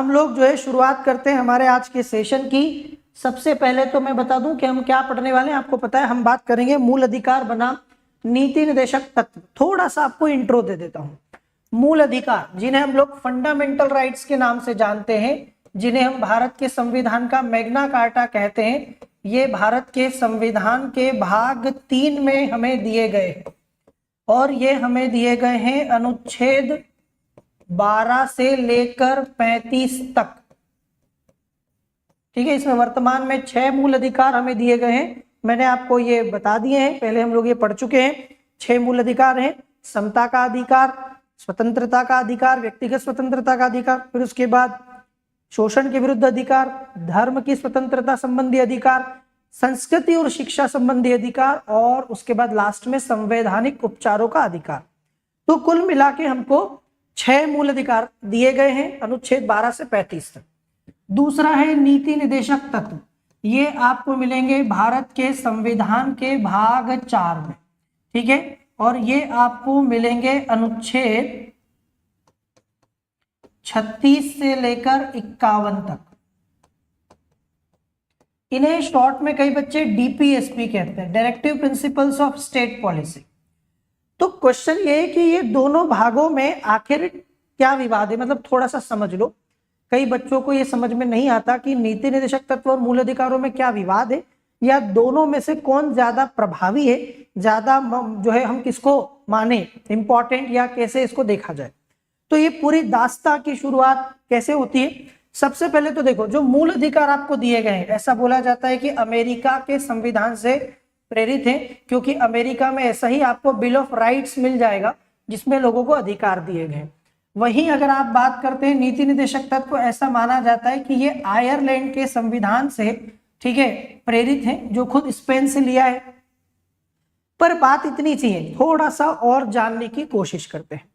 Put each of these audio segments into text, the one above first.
हम लोग जो है शुरुआत करते हैं हमारे आज के सेशन की। सबसे पहले तो मैं बता दूं कि हम क्या पढ़ने वाले हैं। आपको पता है हम बात करेंगे मूल अधिकार बनाम नीति निर्देशक तत्व। थोड़ा सा आपको इंट्रो दे देता हूं। मूल अधिकार जिन्हें हम लोग फंडामेंटल राइट्स के नाम से जानते हैं, जिन्हें हम भारत के संविधान का मैग्ना कार्टा कहते हैं, ये भारत के संविधान के भाग 3 में हमें दिए गए हैं और ये हमें दिए गए हैं अनुच्छेद 12 से लेकर 35 तक। ठीक है, इसमें वर्तमान में 6 मूल अधिकार हमें दिए गए हैं। मैंने आपको ये बता दिए हैं, पहले हम लोग ये पढ़ चुके हैं। 6 मूल अधिकार हैं। समता का अधिकार, स्वतंत्रता का अधिकार, व्यक्तिगत स्वतंत्रता का अधिकार, फिर उसके बाद शोषण के विरुद्ध अधिकार, धर्म की स्वतंत्रता संबंधी अधिकार, संस्कृति और शिक्षा संबंधी अधिकार और उसके बाद लास्ट में संवैधानिक उपचारों का अधिकार। तो कुल मिला के हमको 6 मूल अधिकार दिए गए हैं अनुच्छेद 12 से 35 तक। दूसरा है नीति निर्देशक तत्व। ये आपको मिलेंगे भारत के संविधान के भाग 4 में। ठीक है, और ये आपको मिलेंगे अनुच्छेद 36 से लेकर 51 तक। इन्हें शॉर्ट में कई बच्चे डीपीएसपी कहते हैं, directive principles of state policy. तो क्वेश्चन ये है कि ये दोनों भागों में आखिर क्या विवाद है, मतलब थोड़ा सा समझ लो। कई बच्चों को ये समझ में नहीं आता कि नीति निर्देशक तत्व और मूल अधिकारों में क्या विवाद है, या दोनों में से कौन ज्यादा प्रभावी है, ज्यादा जो है हम किसको माने इंपॉर्टेंट, या कैसे इसको देखा जाए। तो ये पूरी दास्ता की शुरुआत कैसे होती है। सबसे पहले तो देखो, जो मूल अधिकार आपको दिए गए हैं, ऐसा बोला जाता है कि अमेरिका के संविधान से प्रेरित है, क्योंकि अमेरिका में ऐसा ही आपको बिल ऑफ राइट्स मिल जाएगा जिसमें लोगों को अधिकार दिए गए। वहीं अगर आप बात करते हैं नीति निर्देशक तत्व, ऐसा माना जाता है कि ये आयरलैंड के संविधान से, ठीक है, प्रेरित है, जो खुद स्पेन से लिया है। पर बात इतनी सी है, थोड़ा सा और जानने की कोशिश करते हैं।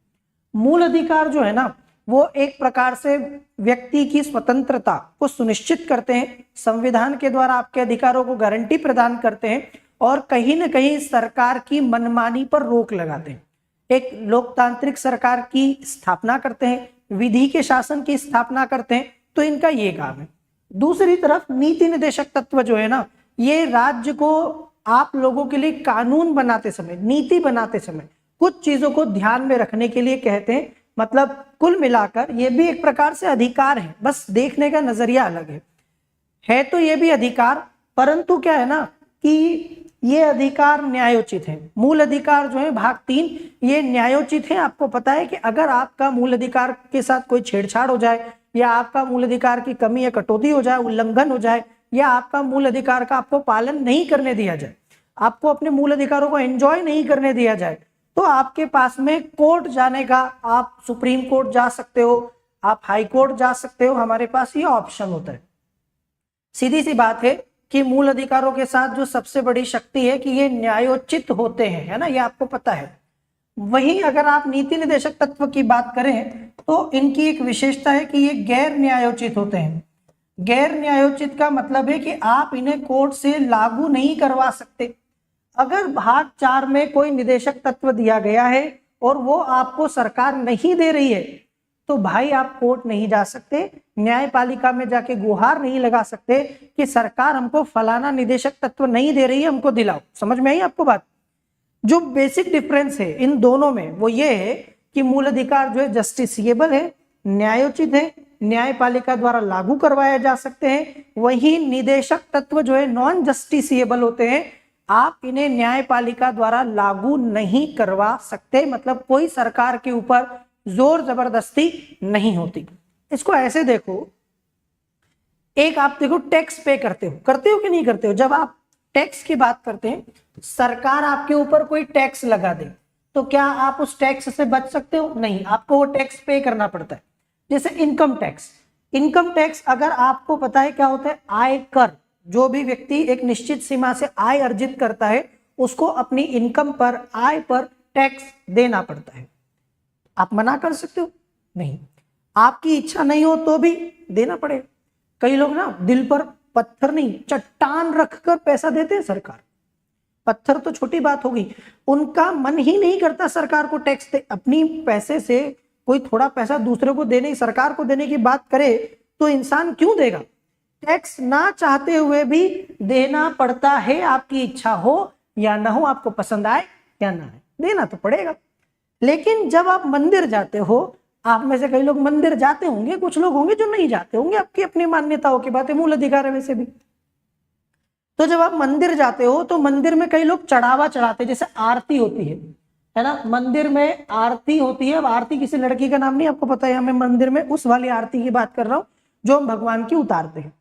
मूल अधिकार जो है ना, वो एक प्रकार से व्यक्ति की स्वतंत्रता को सुनिश्चित करते हैं, संविधान के द्वारा आपके अधिकारों को गारंटी प्रदान करते हैं और कहीं ना कहीं सरकार की मनमानी पर रोक लगाते हैं। एक लोकतांत्रिक सरकार की स्थापना करते हैं, विधि के शासन की स्थापना करते हैं। तो इनका ये काम है। दूसरी तरफ नीति निर्देशक तत्व जो है ना, ये राज्य को आप लोगों के लिए कानून बनाते समय, नीति बनाते समय कुछ चीजों को ध्यान में रखने के लिए कहते हैं। मतलब कुल मिलाकर ये भी एक प्रकार से अधिकार है, बस देखने का नजरिया अलग है तो ये भी अधिकार, परंतु क्या है ना कि ये अधिकार न्यायोचित है। मूल अधिकार जो है भाग 3, ये न्यायोचित है। आपको पता है कि अगर आपका मूल अधिकार के साथ कोई छेड़छाड़ हो जाए, या आपका मूल अधिकार की कमी या कटौती हो जाए, उल्लंघन हो जाए, या आपका मूल अधिकार का आपको पालन नहीं करने दिया जाए, आपको अपने मूल अधिकारों को एंजॉय नहीं करने दिया जाए, तो आपके पास में कोर्ट जाने का, आप सुप्रीम कोर्ट जा सकते हो, आप हाई कोर्ट जा सकते हो। हमारे पास ये ऑप्शन होता है। सीधी सी बात है कि मूल अधिकारों के साथ जो सबसे बड़ी शक्ति है कि ये न्यायोचित होते हैं, है ना, ये आपको पता है। वहीं अगर आप नीति निर्देशक तत्व की बात करें तो इनकी एक विशेषता है कि ये गैर न्यायोचित होते हैं। गैर न्यायोचित का मतलब है कि आप इन्हें कोर्ट से लागू नहीं करवा सकते। अगर भाग 4 में कोई निर्देशक तत्व दिया गया है और वो आपको सरकार नहीं दे रही है, तो भाई आप कोर्ट नहीं जा सकते, न्यायपालिका में जाके गुहार नहीं लगा सकते कि सरकार हमको फलाना निर्देशक तत्व नहीं दे रही है, हमको दिलाओ। समझ में आई आपको बात? जो बेसिक डिफरेंस है इन दोनों में वो ये है कि मूल अधिकार जो है जस्टिसिएबल है, न्यायोचित है, न्यायपालिका द्वारा लागू करवाए जा सकते हैं। वहीं निर्देशक तत्व जो है नॉन जस्टिसिएबल होते हैं, आप इन्हें न्यायपालिका द्वारा लागू नहीं करवा सकते। मतलब कोई सरकार के ऊपर जोर जबरदस्ती नहीं होती। इसको ऐसे देखो, एक आप देखो टैक्स पे करते हो कि नहीं करते हो। जब आप टैक्स की बात करते हैं, सरकार आपके ऊपर कोई टैक्स लगा दे, तो क्या आप उस टैक्स से बच सकते हो? नहीं, आपको वो टैक्स पे करना पड़ता है। जैसे इनकम टैक्स, इनकम टैक्स अगर आपको पता है क्या होता है, आय कर। जो भी व्यक्ति एक निश्चित सीमा से आय अर्जित करता है, उसको अपनी इनकम पर, आय पर टैक्स देना पड़ता है। आप मना कर सकते हो? नहीं। आपकी इच्छा नहीं हो तो भी देना पड़ेगा। कई लोग ना दिल पर पत्थर नहीं, चट्टान रखकर पैसा देते हैं सरकार। पत्थर तो छोटी बात होगी, उनका मन ही नहीं करता सरकार को टैक्स दे। अपनी पैसे से कोई थोड़ा पैसा दूसरे को देने, सरकार को देने की बात करे तो इंसान क्यों देगा? टैक्स ना चाहते हुए भी देना पड़ता है, आपकी इच्छा हो या ना हो, आपको पसंद आए या ना आए, देना तो पड़ेगा। लेकिन जब आप मंदिर जाते हो, आप में से कई लोग मंदिर जाते होंगे, कुछ लोग होंगे जो नहीं जाते होंगे, आपकी अपनी मान्यताओं की बात है, मूल अधिकार है वैसे भी। तो जब आप मंदिर जाते हो तो मंदिर में कई लोग चढ़ावा चढ़ाते हैं, जैसे आरती होती है ना, मंदिर में आरती होती है। अब आरती किसी लड़की का नाम नहीं, आपको पता है, मैं मंदिर में उस वाली आरती की बात कर रहा हूँ जो हम भगवान की उतारते हैं।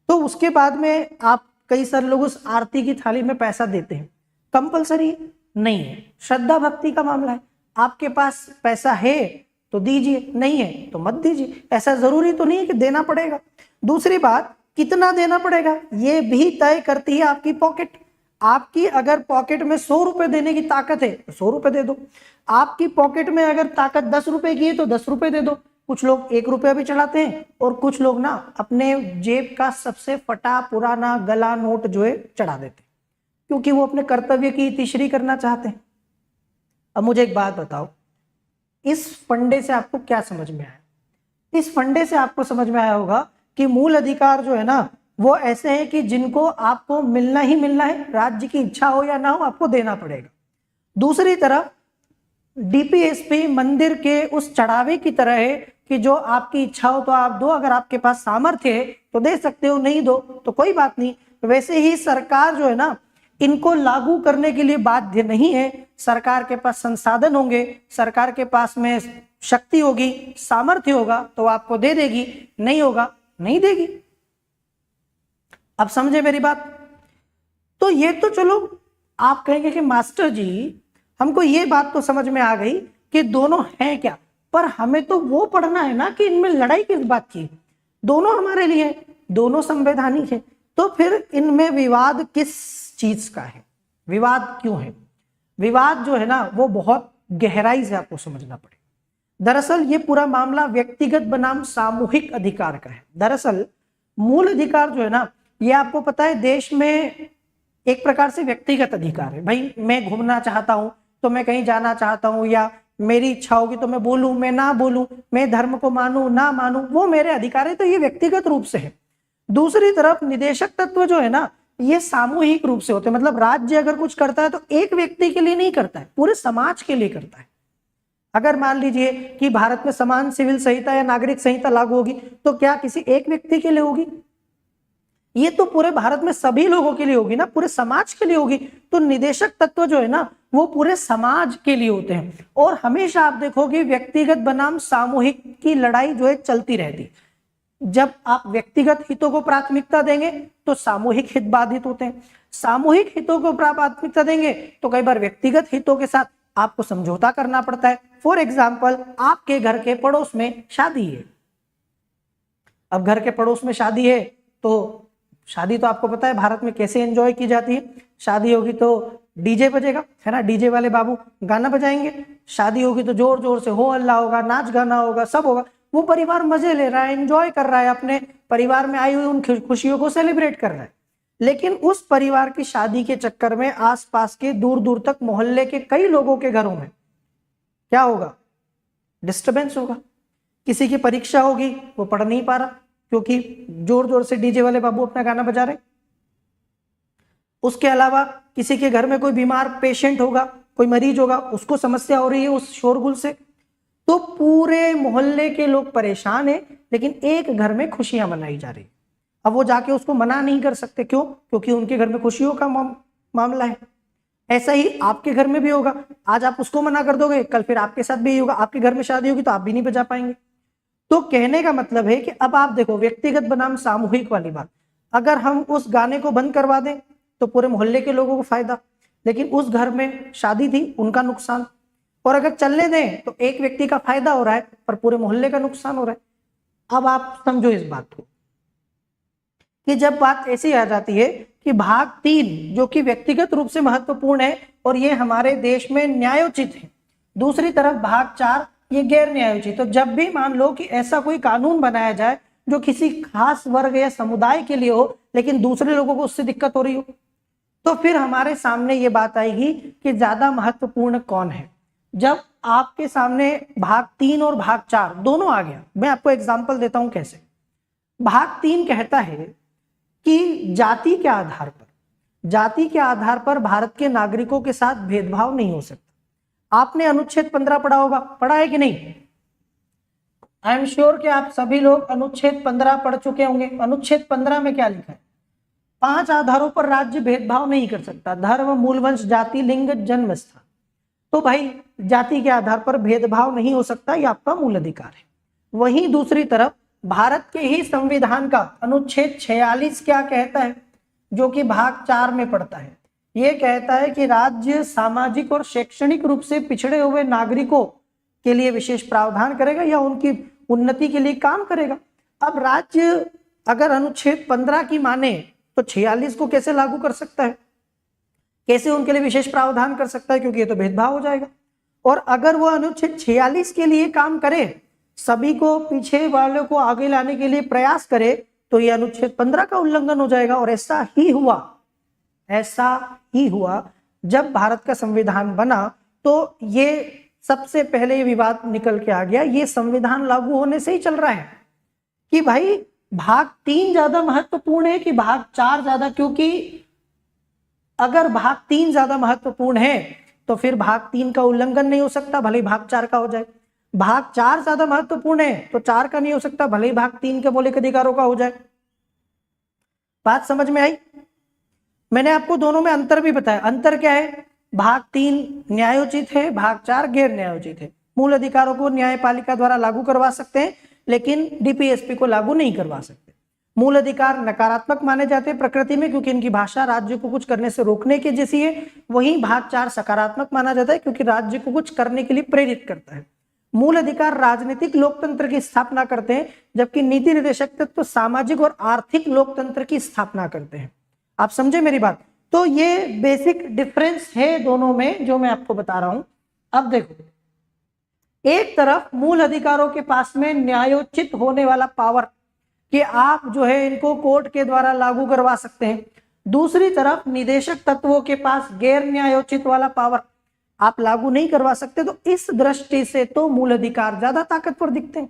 तो उसके बाद में आप, कई सारे लोग उस आरती की थाली में पैसा देते हैं, कंपलसरी नहीं है, श्रद्धा भक्ति का मामला है। आपके पास पैसा है तो दीजिए, नहीं है तो मत दीजिए, ऐसा जरूरी तो नहीं है कि देना पड़ेगा। दूसरी बात, कितना देना पड़ेगा ये भी तय करती है आपकी पॉकेट। आपकी अगर पॉकेट में 100 रुपए देने की ताकत है तो 100 रुपए दे दो, आपकी पॉकेट में अगर ताकत 10 रुपए की है तो 10 रुपए दे दो। कुछ लोग 1 रुपया भी चढ़ाते हैं और कुछ लोग ना अपने जेब का सबसे फटा पुराना गला नोट जो है चढ़ा देते हैं, क्योंकि वो अपने कर्तव्य की तीसरी करना चाहते हैं। अब मुझे एक बात बताओ, इस फंडे से आपको क्या समझ में आया? इस फंडे से आपको समझ में आया होगा कि मूल अधिकार जो है ना वो ऐसे हैं कि जिनको आपको मिलना ही मिलना है, राज्य की इच्छा हो या ना हो, आपको देना पड़ेगा। दूसरी तरफ डीपीएसपी मंदिर के उस चढ़ावे की तरह है कि जो आपकी इच्छा हो तो आप दो, अगर आपके पास सामर्थ्य है तो दे सकते हो, नहीं दो तो कोई बात नहीं। वैसे ही सरकार जो है ना इनको लागू करने के लिए बाध्य नहीं है। सरकार के पास संसाधन होंगे, सरकार के पास में शक्ति होगी, सामर्थ्य होगा तो आपको दे देगी, नहीं होगा नहीं देगी। अब समझे मेरी बात? तो ये तो चलो आप कहेंगे कि मास्टर जी हमको ये बात तो समझ में आ गई कि दोनों हैं क्या, पर हमें तो वो पढ़ना है ना कि इनमें लड़ाई किस बात की। दोनों हमारे लिए, दोनों संवैधानिक है, तो फिर इनमें विवाद किस चीज का है, विवाद क्यों है? विवाद जो है ना वो बहुत गहराई से आपको समझना पड़ेगा। दरअसल ये पूरा मामला व्यक्तिगत बनाम सामूहिक अधिकार का है। दरअसल मूल अधिकार जो है ना ये आपको पता है देश में एक प्रकार से व्यक्तिगत अधिकार है। भाई मैं घूमना चाहता हूं तो मैं कहीं जाना चाहता हूं, या मेरी इच्छा होगी तो मैं बोलूं, मैं ना बोलूं, मैं धर्म को मानूं ना मानूं, वो मेरे अधिकार है, तो ये व्यक्तिगत रूप से है। दूसरी तरफ निदेशक तत्व जो है ना ये सामूहिक रूप से होते हैं। मतलब राज्य अगर कुछ करता है तो एक व्यक्ति के लिए नहीं करता है, पूरे समाज के लिए करता है। अगर मान लीजिए कि भारत में समान सिविल संहिता या नागरिक संहिता लागू होगी तो क्या किसी एक व्यक्ति के लिए होगी? ये तो पूरे भारत में सभी लोगों के लिए होगी ना, पूरे समाज के लिए होगी। तो निदेशक तत्व जो है ना वो पूरे समाज के लिए होते हैं। और हमेशा आप देखोगे व्यक्तिगत बनाम सामूहिक की लड़ाई जो है चलती रहती। जब आप व्यक्तिगत हितों को प्राथमिकता देंगे तो सामूहिक हित बाधित होते हैं, सामूहिक हितों को प्राथमिकता देंगे तो कई बार व्यक्तिगत हितों के साथ आपको समझौता करना पड़ता है। फॉर एग्जाम्पल, आपके घर के पड़ोस में शादी है। अब घर के पड़ोस में शादी है तो शादी तो आपको पता है भारत में कैसे एंजॉय की जाती है। शादी होगी तो डीजे बजेगा, है ना, डीजे वाले बाबू गाना बजाएंगे। शादी होगी तो जोर जोर से हो हल्ला होगा, नाच गाना होगा, सब होगा। वो परिवार मजे ले रहा है, एंजॉय कर रहा है, अपने परिवार में आई हुई उन खुशियों को सेलिब्रेट कर रहा है। लेकिन उस परिवार की शादी के चक्कर में आसपास के दूर दूर तक मोहल्ले के कई लोगों के घरों में क्या होगा? डिस्टरबेंस होगा। किसी की परीक्षा होगी, वो पढ़ नहीं पा रहा क्योंकि जोर जोर से डीजे वाले बाबू अपना गाना बजा रहे। उसके अलावा किसी के घर में कोई बीमार पेशेंट होगा, कोई मरीज होगा, उसको समस्या हो रही है उस शोरगुल से। तो पूरे मोहल्ले के लोग परेशान हैं, लेकिन एक घर में खुशियां मनाई जा रही। अब वो जाके उसको मना नहीं कर सकते, क्यों? क्योंकि उनके घर में खुशियों का मामला है। ऐसा ही आपके घर में भी होगा। आज आप उसको मना कर दोगे, कल फिर आपके साथ भी होगा। आपके घर में शादी होगी तो आप भी नहीं बजा पाएंगे। तो कहने का मतलब है कि अब आप देखो व्यक्तिगत बनाम सामूहिक वाली बात, अगर हम उस गाने को बंद करवा दें तो पूरे मोहल्ले के लोगों को फायदा, लेकिन उस घर में शादी थी उनका नुकसान। और अगर चलने दें तो एक व्यक्ति का फायदा हो रहा है पर पूरे मोहल्ले का नुकसान हो रहा है। अब आप समझो इस बात को कि जब बात ऐसी आ जाती है कि भाग 3 जो कि व्यक्तिगत रूप से महत्वपूर्ण है और ये हमारे देश में न्यायोचित है, दूसरी तरफ भाग 4 ये गैर न्यायोचित। तो जब भी मान लो कि ऐसा कोई कानून बनाया जाए जो किसी खास वर्ग या समुदाय के लिए हो लेकिन दूसरे लोगों को उससे दिक्कत हो रही हो, तो फिर हमारे सामने ये बात आएगी कि ज्यादा महत्वपूर्ण कौन है। जब आपके सामने भाग 3 और भाग 4 दोनों आ गया, मैं आपको एग्जांपल देता हूं कैसे। भाग 3 कहता है कि जाति के आधार पर भारत के नागरिकों के साथ भेदभाव नहीं हो सकता। आपने अनुच्छेद 15 पढ़ा होगा, पढ़ा है कि नहीं? आई एम श्योर कि आप सभी लोग अनुच्छेद 15 पढ़ चुके होंगे। अनुच्छेद 15 में क्या लिखा है? 5 आधारों पर राज्य भेदभाव नहीं कर सकता, धर्म, मूलवंश, जाति, लिंग, जन्म स्थान। तो भाई जाति के आधार पर भेदभाव नहीं हो सकता, ये आपका मूल अधिकार है। वहीं दूसरी तरफ भारत के ही संविधान का अनुच्छेद 46 क्या कहता है, जो कि भाग 4 में पड़ता है? ये कहता है कि राज्य सामाजिक और शैक्षणिक रूप से पिछड़े हुए नागरिकों के लिए विशेष प्रावधान करेगा या उनकी उन्नति के लिए काम करेगा। अब राज्य अगर अनुच्छेद 15 की माने तो 46 को कैसे लागू कर सकता है, कैसे उनके लिए विशेष प्रावधान कर सकता है, क्योंकि ये तो भेदभाव हो जाएगा। और अगर वो अनुच्छेद 46 के लिए काम करे, सभी को पीछे वालों को आगे लाने के लिए प्रयास करे, तो ये अनुच्छेद 15 का उल्लंघन हो जाएगा। और ऐसा ही हुआ जब भारत का संविधान बना, तो ये सबसे पहले ये विवाद निकल के आ गया। ये संविधान लागू होने से ही चल रहा है कि भाई भाग 3 ज्यादा महत्वपूर्ण है कि भाग 4 ज्यादा, क्योंकि अगर भाग 3 ज्यादा महत्वपूर्ण है तो फिर भाग 3 का उल्लंघन नहीं हो सकता, भले ही भाग 4 का हो जाए। भाग 4 ज्यादा महत्वपूर्ण है तो 4 का नहीं हो सकता, भले ही भाग 3 के मौलिक अधिकारों का हो जाए। बात समझ में आई? मैंने आपको दोनों में अंतर भी बताया। अंतर क्या है? भाग 3 न्यायोचित है, भाग 4 गैर न्यायोचित है। मूल अधिकारों को न्यायपालिका द्वारा लागू करवा सकते हैं, लेकिन डीपीएसपी को लागू नहीं करवा सकते। मूल अधिकार नकारात्मक माने जाते हैं प्रकृति में, क्योंकि इनकी भाषा राज्य को कुछ करने से रोकने की जैसी है। वहीं भाग 4 सकारात्मक माना जाता है, क्योंकि राज्य को कुछ करने के लिए प्रेरित करता है। मूल अधिकार राजनीतिक लोकतंत्र की स्थापना करते हैं, जबकि नीति निर्देशक तत्व सामाजिक और आर्थिक लोकतंत्र की स्थापना करते हैं। आप समझे मेरी बात? तो ये बेसिक डिफरेंस है दोनों में, जो मैं आपको बता रहा हूं। अब देखो, एक तरफ मूल अधिकारों के पास में न्यायोचित होने वाला पावर कि आप जो है इनको कोर्ट के द्वारा लागू करवा सकते हैं। दूसरी तरफ निदेशक तत्वों के पास गैर न्यायोचित वाला पावर, आप लागू नहीं करवा सकते। तो इस दृष्टि से तो मूल अधिकार ज्यादा ताकतवर दिखते हैं।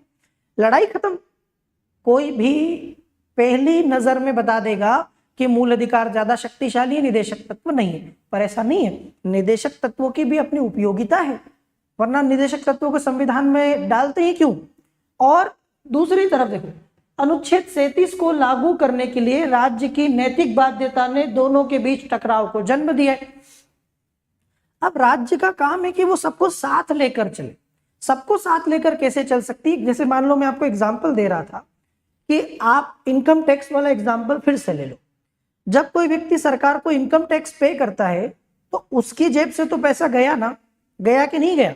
लड़ाई खत्म। कोई भी पहली नजर में बता देगा कि मूल अधिकार ज्यादा शक्तिशाली है, निदेशक तत्व नहीं है, पर ऐसा नहीं है। निदेशक तत्वों की भी अपनी उपयोगिता है, वरना निदेशक तत्वों को संविधान में डालते ही क्यों? और दूसरी तरफ देखो, अनुच्छेद 37 को लागू करने के लिए राज्य की नैतिक बाध्यता ने दोनों के बीच टकराव को जन्म दिया है। अब राज्य का काम है कि वो सबको साथ लेकर चले। सबको साथ लेकर कैसे चल सकती है? जैसे मान लो मैं आपको एग्जांपल दे रहा था कि आप इनकम टैक्स वाला एग्जांपल फिर से ले लो। जब कोई व्यक्ति सरकार को इनकम टैक्स पे करता है तो उसकी जेब से तो पैसा गया ना, गया कि नहीं गया?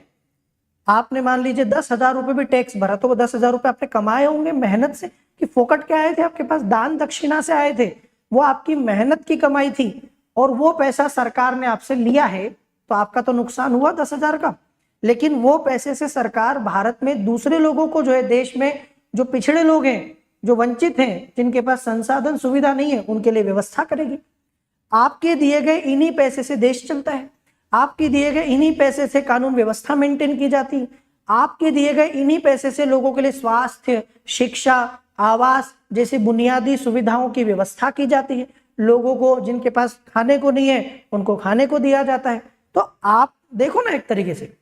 आपने मान लीजिए 10,000 रुपए भी टैक्स भरा, तो वो 10,000 रुपए आपने कमाए होंगे मेहनत से, कि फोकट के आए थे आपके पास, दान दक्षिणा से आए थे? वो आपकी मेहनत की कमाई थी, और वो पैसा सरकार ने आपसे लिया है, तो आपका तो नुकसान हुआ 10,000 का। लेकिन वो पैसे से सरकार भारत में दूसरे लोगों को, जो है देश में जो पिछड़े लोग हैं, जो वंचित हैं, जिनके पास संसाधन सुविधा नहीं है, उनके लिए व्यवस्था करेगी। आपके दिए गए इन्हीं पैसे से देश चलता है, आपके दिए गए इन्हीं पैसे से कानून व्यवस्था मेंटेन की जाती है, आपके दिए गए इन्हीं पैसे से लोगों के लिए स्वास्थ्य, शिक्षा, आवास जैसी बुनियादी सुविधाओं की व्यवस्था की जाती है। लोगों को जिनके पास खाने को नहीं है, उनको खाने को दिया जाता है। तो आप देखो ना एक तरीके से,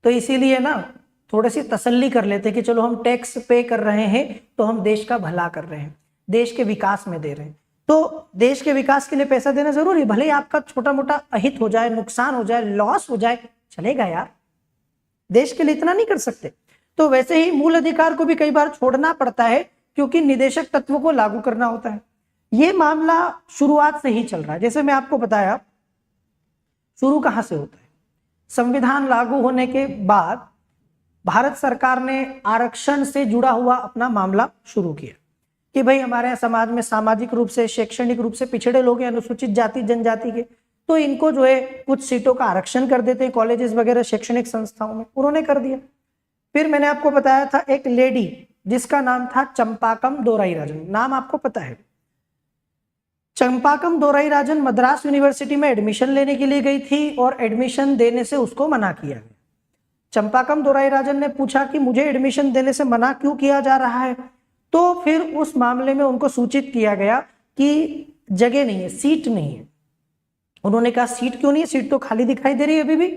तो इसीलिए ना थोड़ी सी तसल्ली कर लेते कि चलो हम टैक्स पे कर रहे हैं तो हम देश का भला कर रहे हैं, देश के विकास में दे रहे हैं। तो देश के विकास के लिए पैसा देना जरूरी है, भले ही आपका छोटा मोटा अहित हो जाए, नुकसान हो जाए, लॉस हो जाए, चलेगा यार, देश के लिए इतना नहीं कर सकते। तो वैसे ही मूल अधिकार को भी कई बार छोड़ना पड़ता है, क्योंकि निदेशक तत्वों को लागू करना होता है। ये मामला शुरुआत से ही चल रहा है। जैसे मैं आपको बताया, शुरू कहां से होता है? संविधान लागू होने के बाद भारत सरकार ने आरक्षण से जुड़ा हुआ अपना मामला शुरू किया कि भाई हमारे यहाँ समाज में सामाजिक रूप से, शैक्षणिक रूप से पिछड़े लोग हैं, अनुसूचित जाति जनजाति के, तो इनको जो है कुछ सीटों का आरक्षण कर देते हैं कॉलेजेस वगैरह, शैक्षणिक संस्थाओं में। उन्होंने कर दिया। फिर मैंने आपको बताया था एक लेडी जिसका नाम था चंपाकम दोराई राजन, नाम आपको पता है। चंपाकम दोराईराजन मद्रास यूनिवर्सिटी में एडमिशन लेने के लिए गई थी और एडमिशन देने से उसको मना किया गया। चंपाकम दोराईराजन ने पूछा कि मुझे एडमिशन देने से मना क्यों किया जा रहा है, तो फिर उस मामले में उनको सूचित किया गया कि जगह नहीं है, सीट नहीं है। उन्होंने कहा सीट क्यों नहीं है, सीट तो खाली दिखाई दे रही है,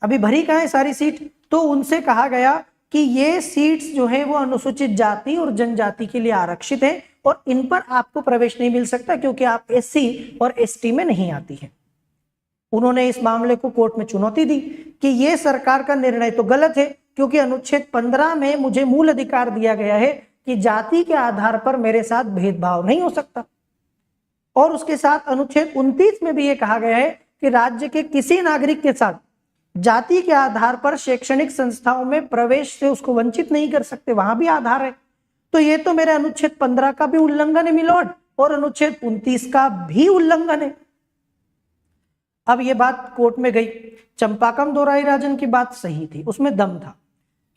अभी भरी कहाँ है सारी सीट। तो उनसे कहा गया कि ये सीट्स जो है वो अनुसूचित जाति और जनजाति के लिए आरक्षित है और इन पर आपको प्रवेश नहीं मिल सकता क्योंकि आप एससी और एसटी में नहीं आती है। उन्होंने इस मामले को कोर्ट में चुनौती दी कि ये सरकार का निर्णय तो गलत है क्योंकि अनुच्छेद 15 में मुझे मूल अधिकार दिया गया है कि जाति के आधार पर मेरे साथ भेदभाव नहीं हो सकता। और उसके साथ अनुच्छेद 29 में भी ये कहा गया है कि राज्य के किसी नागरिक के साथ जाति के आधार पर शैक्षणिक संस्थाओं में प्रवेश से उसको वंचित नहीं कर सकते, वहां भी आधार है। तो ये तो मेरे अनुच्छेद 15 का भी उल्लंघन है मिलोड, और अनुच्छेद 29 का भी उल्लंघन है। अब ये बात कोर्ट में गई। चंपाकम दोराईराजन की बात सही थी, उसमें दम था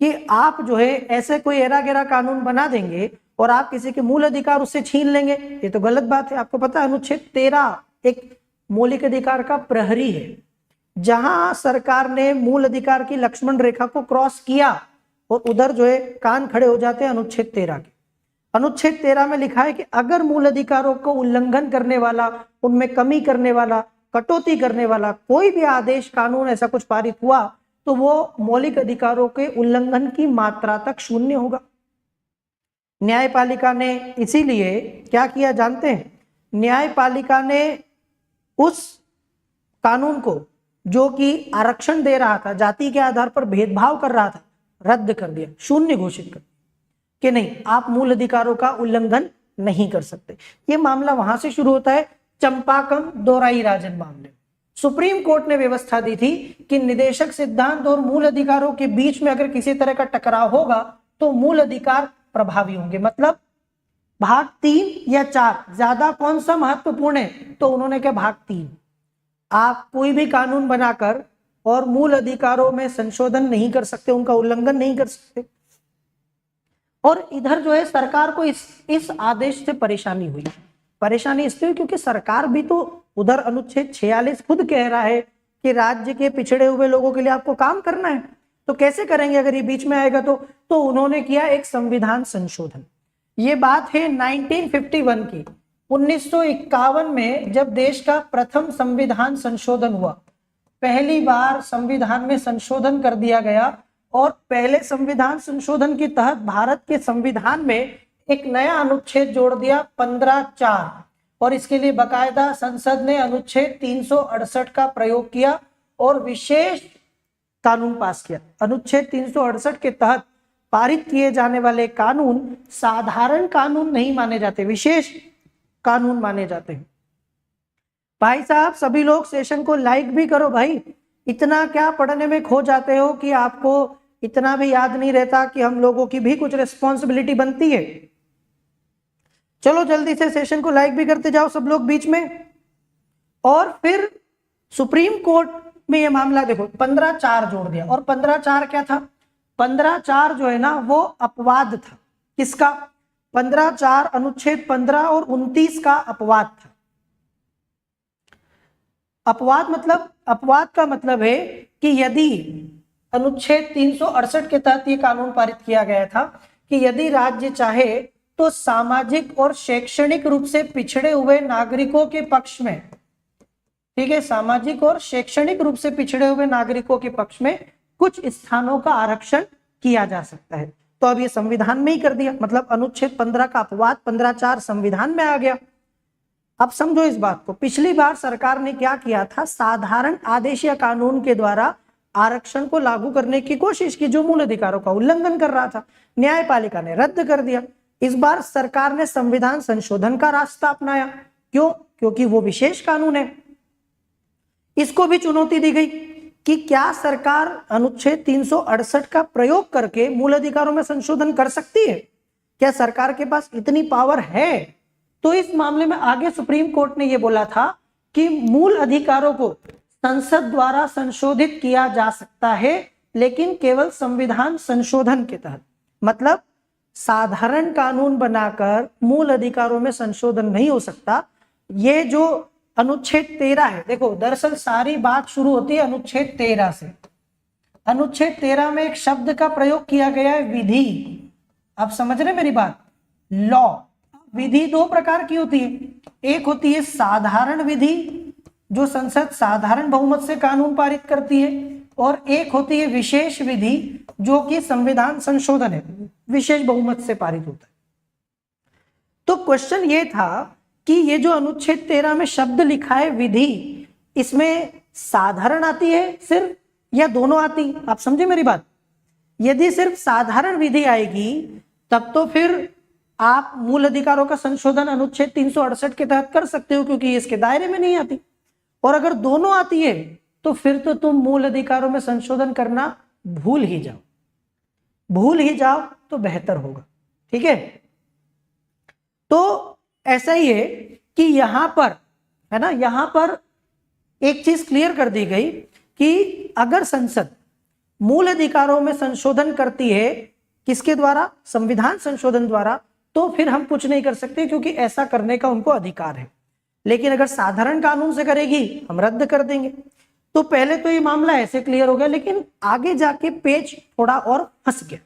कि आप जो है ऐसे कोई एरा गेरा कानून बना देंगे और आप किसी के मूल अधिकार उससे छीन लेंगे, ये तो गलत बात है। आपको पता है अनुच्छेद 13 एक मौलिक अधिकार का प्रहरी है, जहां सरकार ने मूल अधिकार की लक्ष्मण रेखा को क्रॉस किया और उधर जो है कान खड़े हो जाते हैं अनुच्छेद 13 के। अनुच्छेद 13 में लिखा है कि अगर मूल अधिकारों को उल्लंघन करने वाला, उनमें कमी करने वाला, कटौती करने वाला कोई भी आदेश, कानून ऐसा कुछ पारित हुआ तो वो मौलिक अधिकारों के उल्लंघन की मात्रा तक शून्य होगा। न्यायपालिका ने इसीलिए क्या किया जानते हैं, न्यायपालिका ने उस कानून को जो कि आरक्षण दे रहा था, जाति के आधार पर भेदभाव कर रहा था, रद्द कर दिया, शून्य घोषित कर कि नहीं, आप मूल अधिकारों का उल्लंघन नहीं कर सकते। ये मामला वहां से शुरू होता है चंपाकम दोराईराजन मामले। सुप्रीम कोर्ट ने व्यवस्था दी थी कि निदेशक सिद्धांत और मूल अधिकारों के बीच में अगर किसी तरह का टकराव होगा तो मूल अधिकार प्रभावी होंगे। मतलब भाग 3 या 4 ज्यादा कौन सा महत्वपूर्ण है, तो उन्होंने कहा भाग 3। आप कोई भी कानून बनाकर और मूल अधिकारों में संशोधन नहीं कर सकते, उनका उल्लंघन नहीं कर सकते। और इधर जो है सरकार को इस आदेश से परेशानी हुई। परेशानी इसलिए हुई क्योंकि सरकार भी तो उधर अनुच्छेद 46 खुद कह रहा है कि राज्य के पिछड़े हुए लोगों के लिए आपको काम करना है, तो कैसे करेंगे अगर ये बीच में आएगा तो उन्होंने किया एक संविधान संशोधन। ये बात है 1951 की। 1951 में जब देश का प्रथम संविधान संशोधन हुआ, पहली बार संविधान में संशोधन कर दिया गया और पहले संविधान संशोधन के तहत भारत के संविधान में एक नया अनुच्छेद जोड़ दिया 15(4) और इसके लिए बकायदा संसद ने अनुच्छेद 368 का प्रयोग किया और विशेष कानून पास किया। अनुच्छेद 368 के तहत पारित किए जाने वाले कानून साधारण कानून नहीं माने जाते, विशेष कानून माने जाते हैं। भाई साहब सभी लोग सेशन को लाइक भी करो भाई, इतना क्या पढ़ने में खो जाते हो कि आपको इतना भी याद नहीं रहता कि हम लोगों की भी कुछ रिस्पॉन्सिबिलिटी बनती है। चलो जल्दी से सेशन को लाइक भी करते जाओ सब लोग बीच में। और फिर सुप्रीम कोर्ट में ये मामला देखो 15(4) जोड़ दिया। और 15(4) क्या था, 15(4) जो है ना वो अपवाद था। किसका, 15(4) अनुच्छेद 15 और 29 का अपवाद था। अपवाद का मतलब है कि यदि अनुच्छेद 368 के तहत ये कानून पारित किया गया था कि यदि राज्य चाहे तो सामाजिक और शैक्षणिक रूप से पिछड़े हुए नागरिकों के पक्ष में, ठीक है, सामाजिक और शैक्षणिक रूप से पिछड़े हुए नागरिकों के पक्ष में कुछ स्थानों का आरक्षण किया जा सकता है। तो अब ये संविधान में ही कर दिया, मतलब अनुच्छेद 15 का अपवाद 15(4) संविधान में आ गया। अब समझो इस बात को, पिछली बार सरकार ने क्या किया था, साधारण आदेश या कानून के द्वारा आरक्षण को लागू करने की कोशिश की जो मूल अधिकारों का उल्लंघन कर रहा था, न्यायपालिका ने रद्द कर दिया। इस बार सरकार ने संविधान संशोधन का रास्ता अपनाया। क्यों, क्योंकि वो विशेष कानून है। इसको भी चुनौती दी गई कि क्या सरकार अनुच्छेद 368 का प्रयोग करके मूल अधिकारों में संशोधन कर सकती है, क्या सरकार के पास इतनी पावर है। तो इस मामले में आगे सुप्रीम कोर्ट ने यह बोला था कि मूल अधिकारों को संसद द्वारा संशोधित किया जा सकता है, लेकिन केवल संविधान संशोधन के तहत। मतलब साधारण कानून बनाकर मूल अधिकारों में संशोधन नहीं हो सकता, ये जो अनुच्छेद 13 है, देखो दरअसल सारी बात शुरू होती है अनुच्छेद 13 से। अनुच्छेद 13 में एक शब्द का प्रयोग किया गया है, विधि। आप समझ रहे मेरी बात? लॉ। विधि दो प्रकार की होती है, एक होती है साधारण विधि जो संसद साधारण बहुमत से कानून पारित करती है, और एक होती है विशेष विधि जो कि संविधान संशोधन है, विशेष बहुमत से पारित होता है। तो क्वेश्चन ये था कि ये जो अनुच्छेद 13 में शब्द लिखा है विधि, इसमें साधारण आती है सिर्फ या दोनों आती? आप समझे मेरी बात? यदि सिर्फ साधारण विधि आएगी तब तो फिर आप मूल अधिकारों का संशोधन अनुच्छेद 368 के तहत कर सकते हो, क्योंकि इसके दायरे में नहीं आती। और अगर दोनों आती है तो फिर तो तुम मूल अधिकारों में संशोधन करना भूल ही जाओ, भूल ही जाओ तो बेहतर होगा। ठीक है, तो ऐसा ही है कि यहां पर है ना, यहां पर एक चीज क्लियर कर दी गई कि अगर संसद मूल अधिकारों में संशोधन करती है, किसके द्वारा? संविधान संशोधन द्वारा, तो फिर हम कुछ नहीं कर सकते, क्योंकि ऐसा करने का उनको अधिकार है। लेकिन अगर साधारण कानून से करेगी हम रद्द कर देंगे। तो पहले तो ये मामला ऐसे क्लियर हो गया, लेकिन आगे जाके पेज थोड़ा और फंस गया।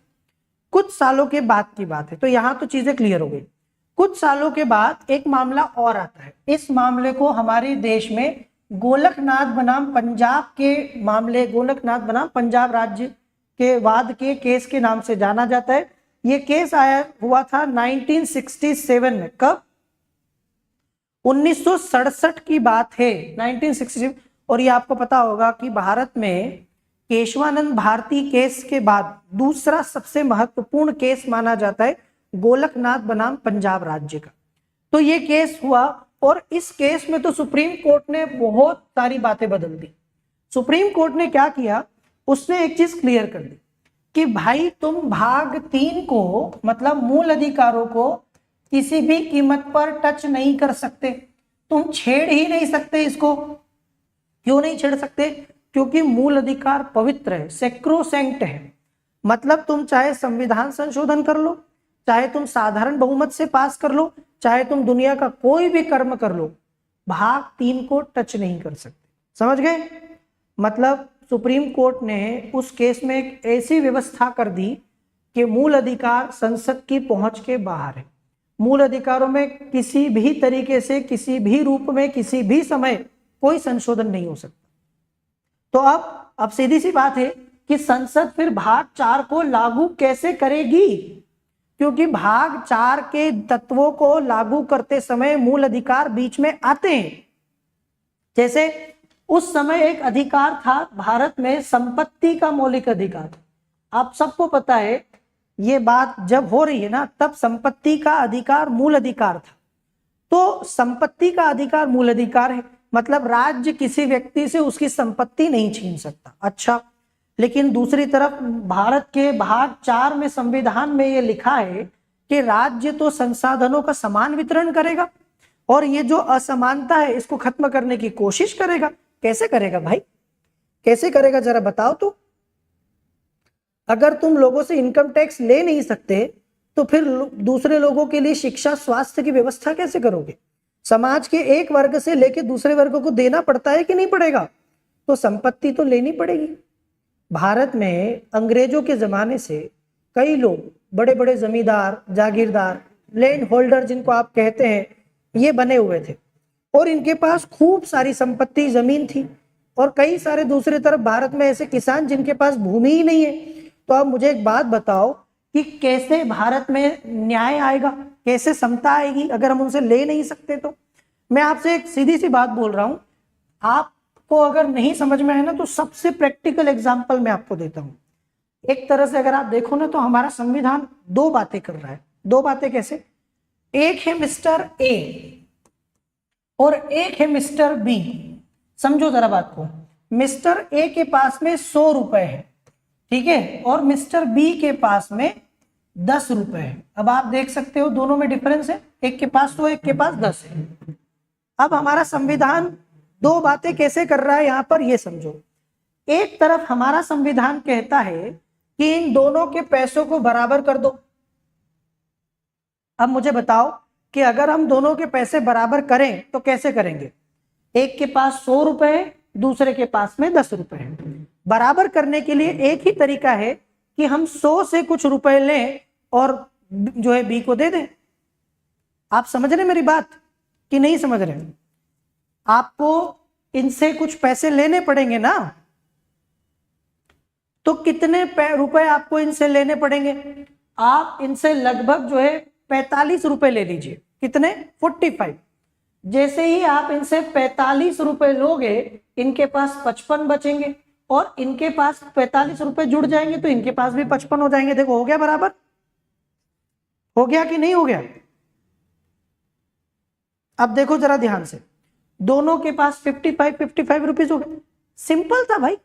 कुछ सालों के बाद की बात है, तो यहां तो चीजें क्लियर हो गई। कुछ सालों के बाद एक मामला और आता है। इस मामले को हमारे देश में गोलकनाथ बनाम पंजाब के मामले, गोलकनाथ बनाम पंजाब राज्य के वाद के केस के नाम से जाना जाता है। ये केस आया हुआ था 1967 में। कब? 1967 की बात है, 1967। और ये आपको पता होगा कि भारत में केशवानंद भारती केस के बाद दूसरा सबसे महत्वपूर्ण केस माना जाता है गोलकनाथ बनाम पंजाब राज्य का। तो ये केस हुआ, और इस केस में तो सुप्रीम कोर्ट ने बहुत सारी बातें बदल दी। सुप्रीम कोर्ट ने क्या किया, उसने एक चीज क्लियर कर दी कि भाई तुम भाग 3 को, मतलब मूल अधिकारों को किसी भी कीमत पर टच नहीं कर सकते, तुम छेड़ ही नहीं सकते इसको। क्यों नहीं छेड़ सकते? क्योंकि मूल अधिकार पवित्र है, सेक्रोसेंक्ट है। मतलब तुम चाहे संविधान संशोधन कर लो, चाहे तुम साधारण बहुमत से पास कर लो, चाहे तुम दुनिया का कोई भी कर्म कर लो, भाग 3 को टच नहीं कर सकते। समझ गए? मतलब सुप्रीम कोर्ट ने उस केस में एक ऐसी व्यवस्था कर दी कि मूल अधिकार संसद की पहुंच के बाहर है। मूल अधिकारों में किसी भी तरीके से, किसी भी रूप में, किसी भी समय कोई संशोधन नहीं हो सकता। तो अब सीधी सी बात है कि संसद फिर भाग 4 को लागू कैसे करेगी, क्योंकि भाग 4 के तत्वों को लागू करते समय मूल अधिकार बीच में आते हैं। जैसे उस समय एक अधिकार था भारत में, संपत्ति का मौलिक अधिकार। आप सबको पता है ये बात जब हो रही है ना, तब संपत्ति का अधिकार मूल अधिकार था। तो संपत्ति का अधिकार मूल अधिकार है, मतलब राज्य किसी व्यक्ति से उसकी संपत्ति नहीं छीन सकता। अच्छा, लेकिन दूसरी तरफ भारत के भाग 4 में, संविधान में ये लिखा है कि राज्य तो संसाधनों का समान वितरण करेगा, और ये जो असमानता है इसको खत्म करने की कोशिश करेगा। कैसे करेगा भाई, कैसे करेगा जरा बताओ तो। अगर तुम लोगों से इनकम टैक्स ले नहीं सकते तो फिर दूसरे लोगों के लिए शिक्षा, स्वास्थ्य की व्यवस्था कैसे करोगे? समाज के एक वर्ग से लेकर दूसरे वर्ग को देना पड़ता है कि नहीं पड़ेगा? तो संपत्ति तो लेनी पड़ेगी। भारत में अंग्रेजों के जमाने से कई लोग, बड़े बड़े जमींदार, जागीरदार, लैंड होल्डर जिनको आप कहते हैं, ये बने हुए थे, और इनके पास खूब सारी संपत्ति, जमीन थी। और कई सारे दूसरी तरफ भारत में ऐसे किसान जिनके पास भूमि ही नहीं है। तो आप मुझे एक बात बताओ कि कैसे भारत में न्याय आएगा, कैसे समता आएगी अगर हम उनसे ले नहीं सकते? तो मैं आपसे एक सीधी सी बात बोल रहा हूं, आपको अगर नहीं समझ में आए ना, तो सबसे प्रैक्टिकल एग्जांपल मैं आपको देता हूं। एक तरह से अगर आप देखो ना, तो हमारा संविधान 2 बातें कर रहा है। 2 बातें कैसे? एक है मिस्टर ए और एक है मिस्टर बी। समझो जरा बात को। मिस्टर ए के पास में 100 रुपए है, ठीक है, और मिस्टर बी के पास में 10 रुपए है। अब आप देख सकते हो दोनों में डिफरेंस है, एक के पास 100, एक के पास 10 है। अब हमारा संविधान 2 बातें कैसे कर रहा है यहां पर, ये समझो। एक तरफ हमारा संविधान कहता है कि इन दोनों के पैसों को बराबर कर दो। अब मुझे बताओ कि अगर हम दोनों के पैसे बराबर करें तो कैसे करेंगे। एक के पास 100 रुपए है, दूसरे के पास में 10 रुपए है। बराबर करने के लिए एक ही तरीका है कि हम 100 से कुछ रुपए लें और जो है बी को दे दें। आप समझ रहे मेरी बात कि नहीं समझ रहे? आपको इनसे कुछ पैसे लेने पड़ेंगे ना, तो कितने रुपए आपको इनसे लेने पड़ेंगे? आप इनसे लगभग जो है 45 रुपए ले लीजिए। कितने? 45। जैसे ही आप इनसे 45 रुपए लोगे, इनके पास 55 बचेंगे और इनके पास 45 रुपए जुड़ जाएंगे तो इनके पास भी 55 हो जाएंगे। देखो हो गया बराबर? हो गया कि नहीं हो गया? अब देखो जरा ध्यान से, दोनों के पास 55 रुपीज हो गए। सिंपल था भाई,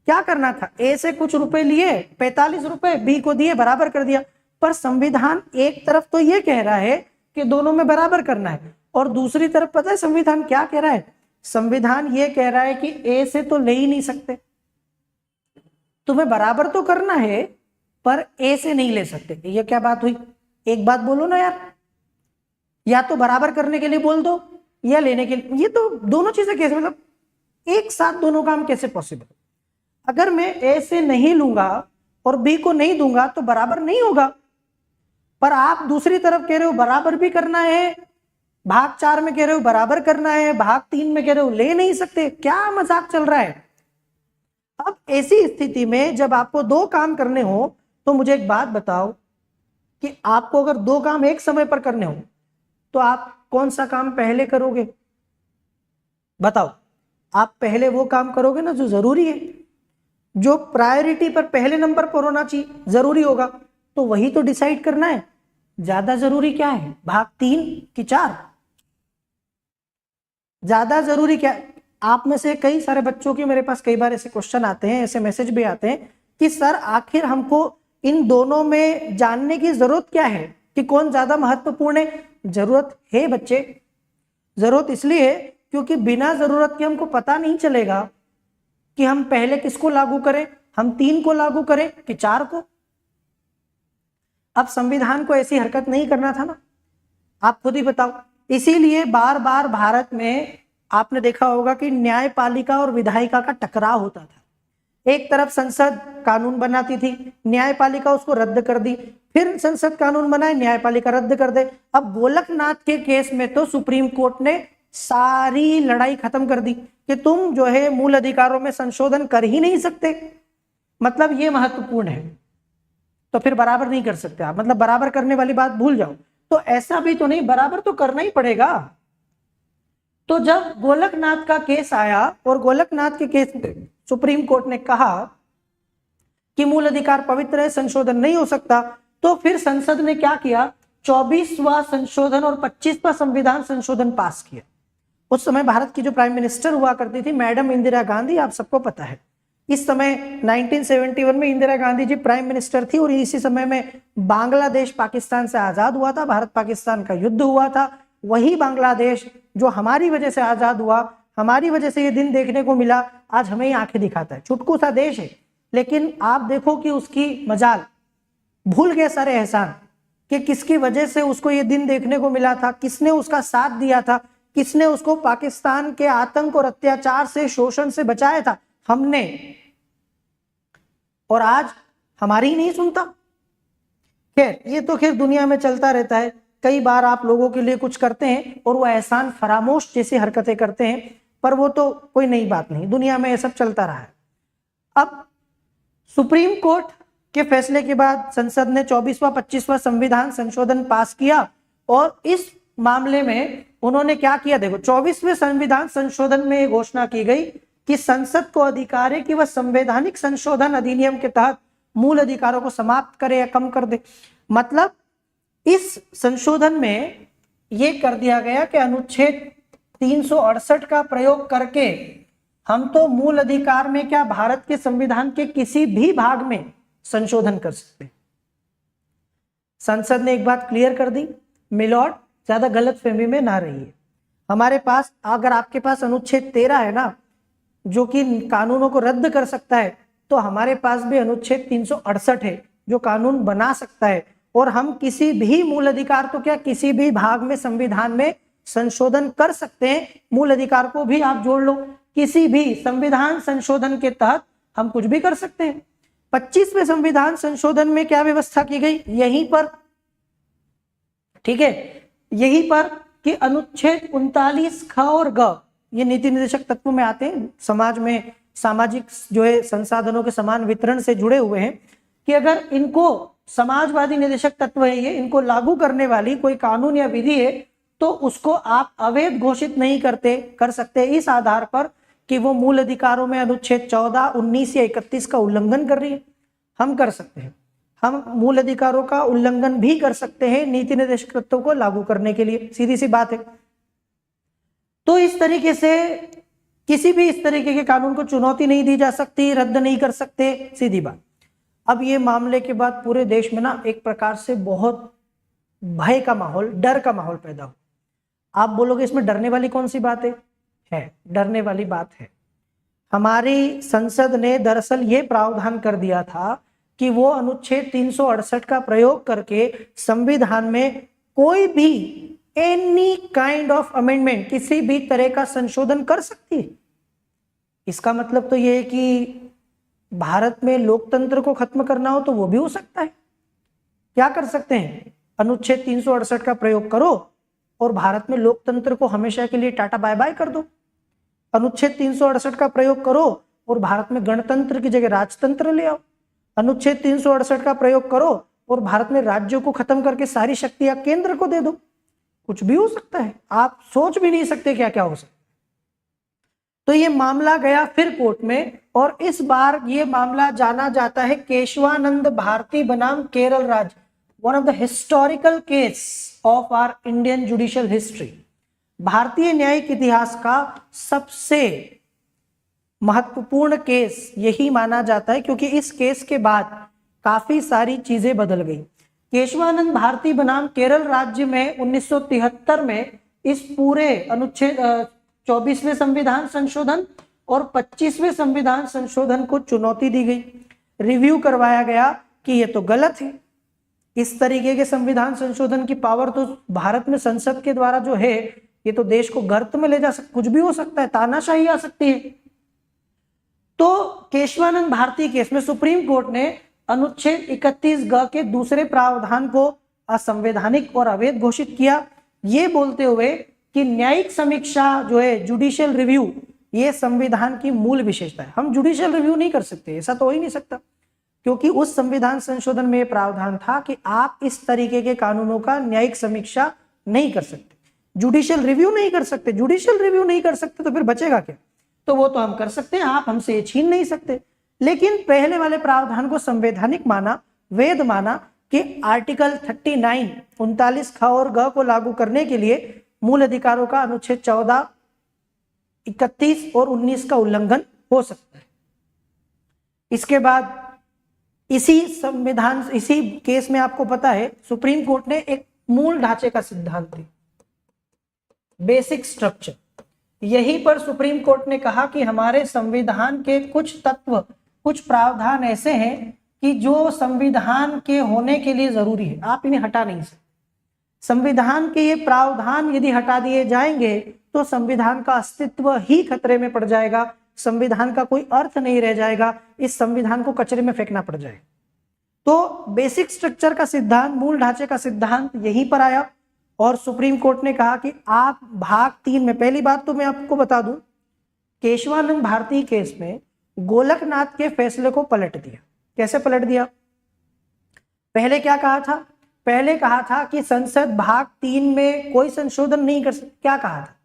क्या करना था? ए से कुछ रुपए लिए, 45 रुपए बी को दिए, बराबर कर दिया। पर संविधान एक तरफ तो ये कह रहा है कि दोनों में बराबर करना है, और दूसरी तरफ पता है संविधान क्या कह रहा है? संविधान ये कह रहा है कि ए से तो ले ही नहीं सकते, तुम्हें बराबर तो करना है पर ए से नहीं ले सकते। ये क्या बात हुई? एक बात बोलो ना यार, या तो बराबर करने के लिए बोल दो या लेने के लिए। ये तो दोनों चीजें कैसे, मतलब एक साथ दोनों काम कैसे पॉसिबल? अगर मैं ए से नहीं लूंगा और बी को नहीं दूंगा तो बराबर नहीं होगा। पर आप दूसरी तरफ कह रहे हो बराबर भी करना है, भाग 4 में कह रहे हो बराबर करना है, भाग 3 में कह रहे हो ले नहीं सकते। क्या मजाक चल रहा है? अब ऐसी स्थिति में जब आपको 2 काम करने हो तो मुझे एक बात बताओ कि आपको अगर 2 काम एक समय पर करने हो तो आप कौन सा काम पहले करोगे? बताओ। आप पहले वो काम करोगे ना जो जरूरी है, जो प्रायोरिटी पर पहले नंबर पर होना चाहिए, जरूरी होगा, तो वही तो डिसाइड करना है। ज्यादा जरूरी क्या है, भाग 3 कि 4? ज्यादा जरूरी क्या? आप में से कई सारे बच्चों के मेरे पास कई बार ऐसे क्वेश्चन आते हैं, ऐसे मैसेज भी आते हैं कि सर आखिर हमको इन दोनों में जानने की जरूरत क्या है कि कौन ज्यादा महत्वपूर्ण है? जरूरत है बच्चे, जरूरत इसलिए है क्योंकि बिना जरूरत के हमको पता नहीं चलेगा कि हम पहले किसको लागू करें, हम 3 को लागू करें कि 4 को। अब संविधान को ऐसी हरकत नहीं करना था ना, आप खुद ही बताओ। इसीलिए बार बार भारत में आपने देखा होगा कि न्यायपालिका और विधायिका का टकराव होता था। एक तरफ संसद कानून बनाती थी, न्यायपालिका उसको रद्द कर दी, फिर संसद कानून बनाए, न्यायपालिका रद्द कर दे। अब गोलकनाथ के केस में तो सुप्रीम कोर्ट ने सारी लड़ाई खत्म कर दी कि तुम जो है मूल अधिकारों में संशोधन कर ही नहीं सकते, मतलब ये महत्वपूर्ण है, तो फिर बराबर नहीं कर सकते आप, मतलब बराबर करने वाली बात भूल जाओ। तो ऐसा भी तो नहीं, बराबर तो करना ही पड़ेगा। तो जब गोलकनाथ का केस आया और गोलकनाथ के केस में सुप्रीम कोर्ट ने कहा कि मूल अधिकार पवित्र है, संशोधन नहीं हो सकता, तो फिर संसद ने क्या किया? 24वां संशोधन और 25वां संविधान संशोधन पास किया। उस समय भारत की जो प्राइम मिनिस्टर हुआ करती थी मैडम इंदिरा गांधी, आप सबको पता है। इस समय 1971 में इंदिरा गांधी जी प्राइम मिनिस्टर थी और इसी समय में बांग्लादेश पाकिस्तान से आजाद हुआ था, भारत पाकिस्तान का युद्ध हुआ था। वही बांग्लादेश जो हमारी वजह से आजाद हुआ, हमारी वजह से ये दिन देखने को मिला, आज हमें ही आंखें दिखाता है। छुटकू सा देश है, लेकिन आप देखो कि उसकी मजाल, भूल गए सारे एहसान कि किसकी वजह से उसको ये दिन देखने को मिला था, किसने उसका साथ दिया था, किसने उसको पाकिस्तान के आतंक और अत्याचार से, शोषण से बचाया था, हमने। और आज हमारी ही नहीं सुनता। खैर ये तो खैर दुनिया में चलता रहता है, कई बार आप लोगों के लिए कुछ करते हैं और वो एहसान फरामोश जैसी हरकतें करते हैं, पर वो तो कोई नई बात नहीं, दुनिया में ये सब चलता रहा है। अब सुप्रीम कोर्ट के फैसले के बाद संसद ने 24वां 25वां संविधान संशोधन पास किया और इस मामले में उन्होंने क्या किया? देखो 24वें संविधान संशोधन में घोषणा की गई कि संसद को अधिकार है कि वह संवैधानिक संशोधन अधिनियम के तहत मूल अधिकारों को समाप्त करे या कम कर दे। मतलब इस संशोधन में यह कर दिया गया कि अनुच्छेद 368 का प्रयोग करके हम तो मूल अधिकार में क्या, भारत के संविधान के किसी भी भाग में संशोधन कर सकते। संसद ने एक बात क्लियर कर दी, मिलॉर्ड ज्यादा गलतफहमी में ना रहिए। हमारे पास, अगर आपके पास अनुच्छेद 13 है ना, जो कि कानूनों को रद्द कर सकता है, तो हमारे पास भी अनुच्छेद 368 है जो कानून बना सकता है। और हम किसी भी मूल अधिकार, तो क्या किसी भी भाग में संविधान में संशोधन कर सकते हैं। मूल अधिकार को भी आप जोड़ लो, किसी भी संविधान संशोधन के तहत हम कुछ भी कर सकते हैं। 25वें संविधान संशोधन में क्या व्यवस्था की गई, यहीं पर, ठीक है, यहीं पर कि अनुच्छेद 39 ख और ग ये नीति निर्देशक तत्व में आते हैं, समाज में सामाजिक जो है संसाधनों के समान वितरण से जुड़े हुए हैं, कि अगर इनको समाजवादी निर्देशक तत्व है ये, इनको लागू करने वाली कोई कानून या विधि है तो उसको आप अवैध घोषित नहीं कर सकते इस आधार पर कि वो मूल अधिकारों में अनुच्छेद 14, 19 या 31 का उल्लंघन कर रही है। हम कर सकते हैं, हम मूल अधिकारों का उल्लंघन भी कर सकते हैं नीति निर्देशक तत्वों को लागू करने के लिए, सीधी सी बात है। तो इस तरीके से किसी भी इस तरीके के कानून को चुनौती नहीं दी जा सकती, रद्द नहीं कर सकते, सीधी बात। अब ये मामले के बाद पूरे देश में ना एक प्रकार से बहुत भय का माहौल, डर का माहौल पैदा हो। आप बोलोगे इसमें डरने वाली कौन सी बात है, डरने वाली बात है। हमारी संसद ने दरअसल ये प्रावधान कर दिया था कि वो अनुच्छेद 368 का प्रयोग करके संविधान में कोई भी एनी काइंड ऑफ अमेंडमेंट, किसी भी तरह का संशोधन कर सकती है। इसका मतलब तो ये है कि भारत में लोकतंत्र को खत्म करना हो तो वो भी हो सकता है। क्या कर सकते हैं, अनुच्छेद 368 का प्रयोग करो और भारत में लोकतंत्र को हमेशा के लिए टाटा बाय बाय कर दो। अनुच्छेद 368 का प्रयोग करो और भारत में गणतंत्र की जगह राजतंत्र ले आओ। अनुच्छेद 368 का प्रयोग करो और भारत में राज्यों को खत्म करके सारी शक्तियां केंद्र को दे दो। कुछ भी हो सकता है, आप सोच भी नहीं सकते क्या क्या हो सकता है। तो ये मामला गया फिर कोर्ट में, और इस बार ये मामला जाना जाता है केशवानंद भारती बनाम केरल राज्य, one of the historical case of our Indian judicial history. भारतीय न्यायिक इतिहास का सबसे महत्वपूर्ण केस यही माना जाता है, क्योंकि इस केस के बाद काफी सारी चीजें बदल गई। केशवानंद भारती बनाम केरल राज्य में 1973 में इस पूरे अनुच्छेद 24वें संविधान संशोधन और 25वें संविधान संशोधन को चुनौती दी गई, रिव्यू करवाया गया कि ये तो गलत है। इस तरीके के संविधान संशोधन की पावर तो भारत में संसद के द्वारा जो है, ये तो देश को गर्त में ले जा सकता, कुछ भी हो सकता है, तानाशाही आ सकती है। तो केशवानंद भारती केस में सुप्रीम कोर्ट ने अनुच्छेद 31 ग के दूसरे प्रावधान को असंवैधानिक और अवैध घोषित किया, ये बोलते हुए कि न्यायिक समीक्षा जो है, जुडिशियल रिव्यू, ये संविधान की मूल विशेषता है। हम जुडिशियल रिव्यू नहीं कर सकते, ऐसा तो हो ही नहीं सकता, क्योंकि उस संविधान संशोधन में प्रावधान था कि आप इस तरीके के कानूनों का न्यायिक समीक्षा नहीं कर सकते, जुडिशियल रिव्यू नहीं कर सकते। जुडिशियल रिव्यू नहीं कर सकते तो फिर बचेगा क्या, तो वो तो हम कर सकते हैं, आप हमसे ये छीन नहीं सकते। लेकिन पहले वाले प्रावधान को संवैधानिक माना, वैध माना कि आर्टिकल 39, 39 ख और ग को लागू करने के लिए मूल अधिकारों का अनुच्छेद 14, 31 और 19 का उल्लंघन हो सकता है। इसके बाद इसी संविधान, इसी केस में आपको पता है सुप्रीम कोर्ट ने एक मूल ढांचे का सिद्धांत दिया, बेसिक स्ट्रक्चर। यहीं पर सुप्रीम कोर्ट ने कहा कि हमारे संविधान के कुछ तत्व, कुछ प्रावधान ऐसे हैं कि जो संविधान के होने के लिए जरूरी है, आप इन्हें हटा नहीं सकते। संविधान के ये प्रावधान यदि हटा दिए जाएंगे तो संविधान का अस्तित्व ही खतरे में पड़ जाएगा, संविधान का कोई अर्थ नहीं रह जाएगा, इस संविधान को कचरे में फेंकना पड़ जाएगा। तो बेसिक स्ट्रक्चर का सिद्धांत, मूल ढांचे का सिद्धांत यहीं पर आया, और सुप्रीम कोर्ट ने कहा कि आप भाग 3 में, पहली बात तो मैं आपको बता दूं, केशवानंद भारती केस में गोलकनाथ के फैसले को पलट दिया। कैसे पलट दिया? पहले क्या कहा था? पहले कहा था कि संसद भाग 3 में कोई संशोधन नहीं कर सकती। क्या कहा था?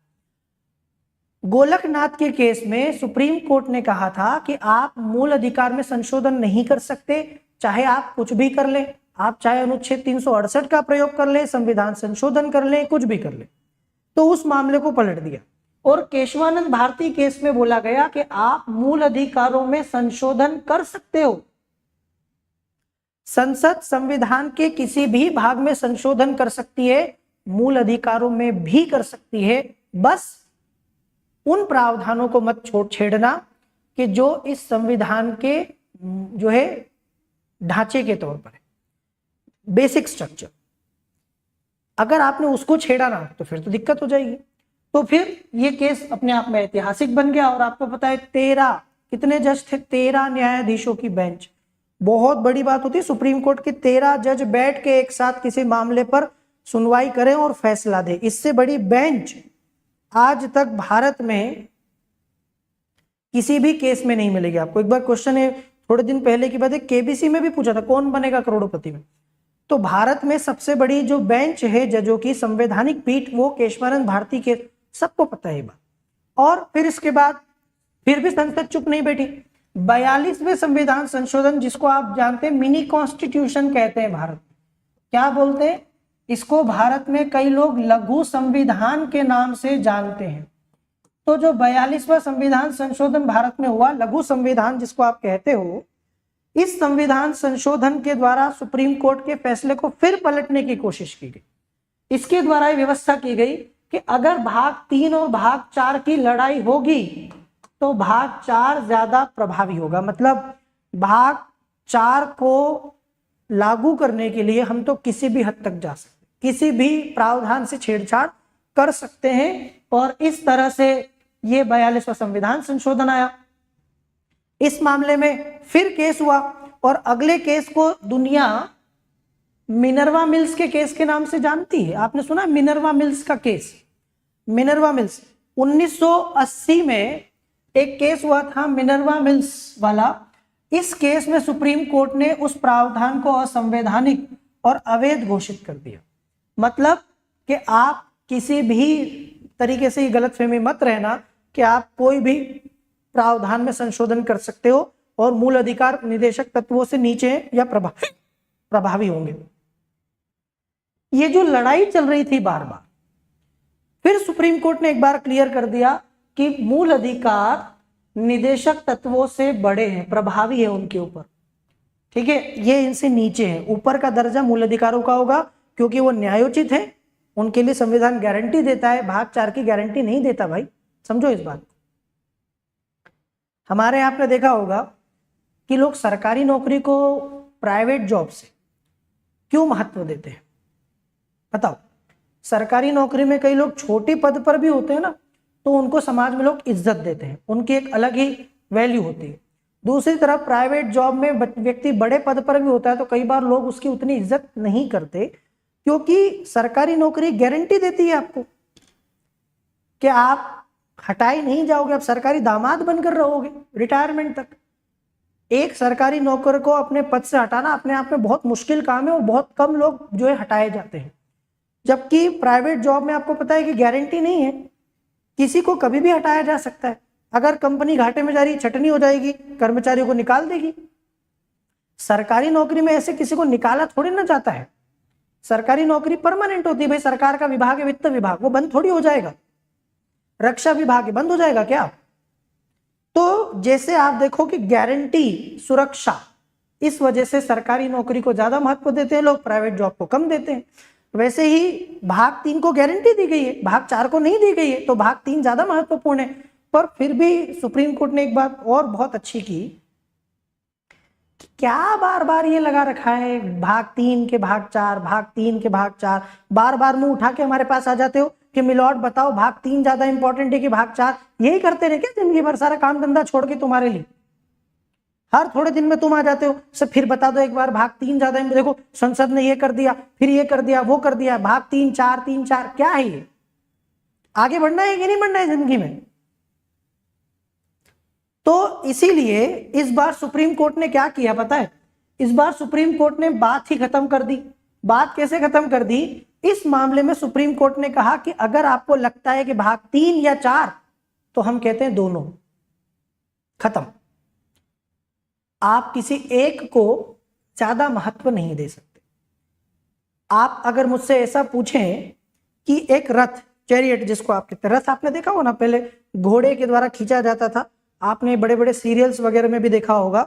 गोलकनाथ के केस में सुप्रीम कोर्ट ने कहा था कि आप मूल अधिकार में संशोधन नहीं कर सकते, चाहे आप कुछ भी कर लें, आप चाहे अनुच्छेद 368 का प्रयोग कर लें, संविधान संशोधन कर लें, कुछ भी कर लें। तो उस मामले को पलट दिया और केशवानंद भारती केस में बोला गया कि आप मूल अधिकारों में संशोधन कर सकते हो। संसद संविधान के किसी भी भाग में संशोधन कर सकती है, मूल अधिकारों में भी कर सकती है, बस उन प्रावधानों को मत छेड़ना कि जो इस संविधान के जो है ढांचे के तौर पर है। बेसिक स्ट्रक्चर, अगर आपने उसको छेड़ा ना तो फिर तो दिक्कत हो जाएगी। तो फिर ये केस अपने आप में ऐतिहासिक बन गया। और आपको पता है 13 कितने जज थे, 13 न्यायाधीशों की बेंच, बहुत बड़ी बात होती है सुप्रीम कोर्ट के 13 जज बैठ के एक साथ किसी मामले पर सुनवाई करें और फैसला दे। इससे बड़ी बेंच आज तक भारत में किसी भी केस में नहीं मिलेगी आपको। एक बार क्वेश्चन है थोड़े दिन पहले की बात है, केबीसी में भी पूछा था कौन बनेगा करोड़पति में, तो भारत में सबसे बड़ी जो बेंच है जजों की, संवैधानिक पीठ, वो केशवानंद भारती के, सबको पता है ये बात। और फिर इसके बाद फिर भी संसद चुप नहीं बैठी। 42वें संविधान संशोधन, जिसको आप जानते हैं मिनी कॉन्स्टिट्यूशन कहते हैं भारत, क्या बोलते हैं इसको, भारत में कई लोग लघु संविधान के नाम से जानते हैं। तो जो 42वां संविधान संशोधन भारत में हुआ, लघु संविधान जिसको आप कहते हो, इस संविधान संशोधन के द्वारा सुप्रीम कोर्ट के फैसले को फिर पलटने की कोशिश की गई। इसके द्वारा व्यवस्था की गई कि अगर भाग 3 और भाग 4 की लड़ाई होगी तो भाग 4 ज्यादा प्रभावी होगा। मतलब भाग 4 को लागू करने के लिए हम तो किसी भी हद तक जा सकते, किसी भी प्रावधान से छेड़छाड़ कर सकते हैं। और इस तरह से ये 42वां संविधान संशोधन आया। इस मामले में फिर केस हुआ और अगले केस को दुनिया मिनर्वा मिल्स के केस के नाम से जानती है। आपने सुना मिनर्वा मिल्स का केस? मिनर्वा मिल्स 1980 में एक केस हुआ था मिनर्वा मिल्स वाला। इस केस में सुप्रीम कोर्ट ने उस प्रावधान को असंवैधानिक और अवैध घोषित कर दिया। मतलब कि आप किसी भी तरीके से ये गलतफहमी मत रहना कि आप कोई भी प्रावधान में संशोधन कर सकते हो और मूल अधिकार निदेशक तत्वों से नीचे या प्रभावी होंगे। ये जो लड़ाई चल रही थी बार बार, फिर सुप्रीम कोर्ट ने एक बार क्लियर कर दिया कि मूल अधिकार निदेशक तत्वों से बड़े हैं, प्रभावी है उनके ऊपर। ठीक है, ये इनसे नीचे है। ऊपर का दर्जा मूल अधिकारों का होगा क्योंकि वो न्यायोचित है, उनके लिए संविधान गारंटी देता है, भाग 4 की गारंटी नहीं देता। भाई समझो इस बात। हमारे यहाँ आपने देखा होगा कि लोग सरकारी नौकरी को प्राइवेट जॉब से क्यों महत्व देते हैं, बताओ। सरकारी नौकरी में कई लोग छोटे पद पर भी होते हैं ना, तो उनको समाज में लोग इज्जत देते हैं, उनकी एक अलग ही वैल्यू होती है। दूसरी तरफ प्राइवेट जॉब में व्यक्ति बड़े पद पर भी होता है तो कई बार लोग उसकी उतनी इज्जत नहीं करते, क्योंकि सरकारी नौकरी गारंटी देती है आपको कि आप हटाए नहीं जाओगे, आप सरकारी दामाद बनकर रहोगे रिटायरमेंट तक। एक सरकारी नौकर को अपने पद से हटाना अपने आप में बहुत मुश्किल काम है और बहुत कम लोग जो है हटाए जाते हैं। जबकि प्राइवेट जॉब में आपको पता है कि गारंटी नहीं है, किसी को कभी भी हटाया जा सकता है। अगर कंपनी घाटे में जा रही, छटनी हो जाएगी, कर्मचारियों को निकाल देगी। सरकारी नौकरी में ऐसे किसी को निकाला थोड़ी ना जाता है। सरकारी नौकरी परमानेंट होती है। भाई सरकार का विभाग है वित्त विभाग, वो बंद थोड़ी हो जाएगा। रक्षा विभाग बंद हो जाएगा क्या? तो जैसे आप देखो कि गारंटी, सुरक्षा, इस वजह से सरकारी नौकरी को ज्यादा महत्व देते हैं लोग, प्राइवेट जॉब को कम देते हैं। वैसे ही भाग 3 को गारंटी दी गई है, भाग 4 को नहीं दी गई है, तो भाग 3 ज्यादा महत्वपूर्ण है। पर फिर भी सुप्रीम कोर्ट ने एक बात और बहुत अच्छी की, क्या बार बार ये लगा रखा है भाग 3 के भाग 4, भाग 3 के भाग 4, बार बार मुंह उठा के हमारे पास आ जाते हो कि मिलॉर्ड बताओ भाग 3 ज्यादा इंपॉर्टेंट है कि भाग 4? यही करते रहे क्या जिंदगी भर, सारा काम धंधा छोड़ के तुम्हारे लिए? हर थोड़े दिन में तुम आ जाते हो सब, फिर बता दो एक बार भाग 3 ज्यादा, देखो संसद ने ये कर दिया, फिर ये कर दिया, वो कर दिया, भाग 3 4 3 4, क्या है ये? आगे बढ़ना है कि नहीं बढ़ना है जिंदगी में? तो इसीलिए इस बार सुप्रीम कोर्ट ने क्या किया पता है? इस बार सुप्रीम कोर्ट ने बात ही खत्म कर दी। बात कैसे खत्म कर दी? इस मामले में सुप्रीम कोर्ट ने कहा कि अगर आपको लगता है कि भाग 3 या 4, तो हम कहते हैं दोनों खत्म। आप किसी एक को ज्यादा महत्व नहीं दे सकते। आप अगर मुझसे ऐसा पूछें कि एक रथ, चैरियट जिसको आप कहते हैं, रथ आपने देखा हो ना, पहले घोड़े के द्वारा खींचा जाता था, आपने बड़े बड़े सीरियल्स वगैरह में भी देखा होगा।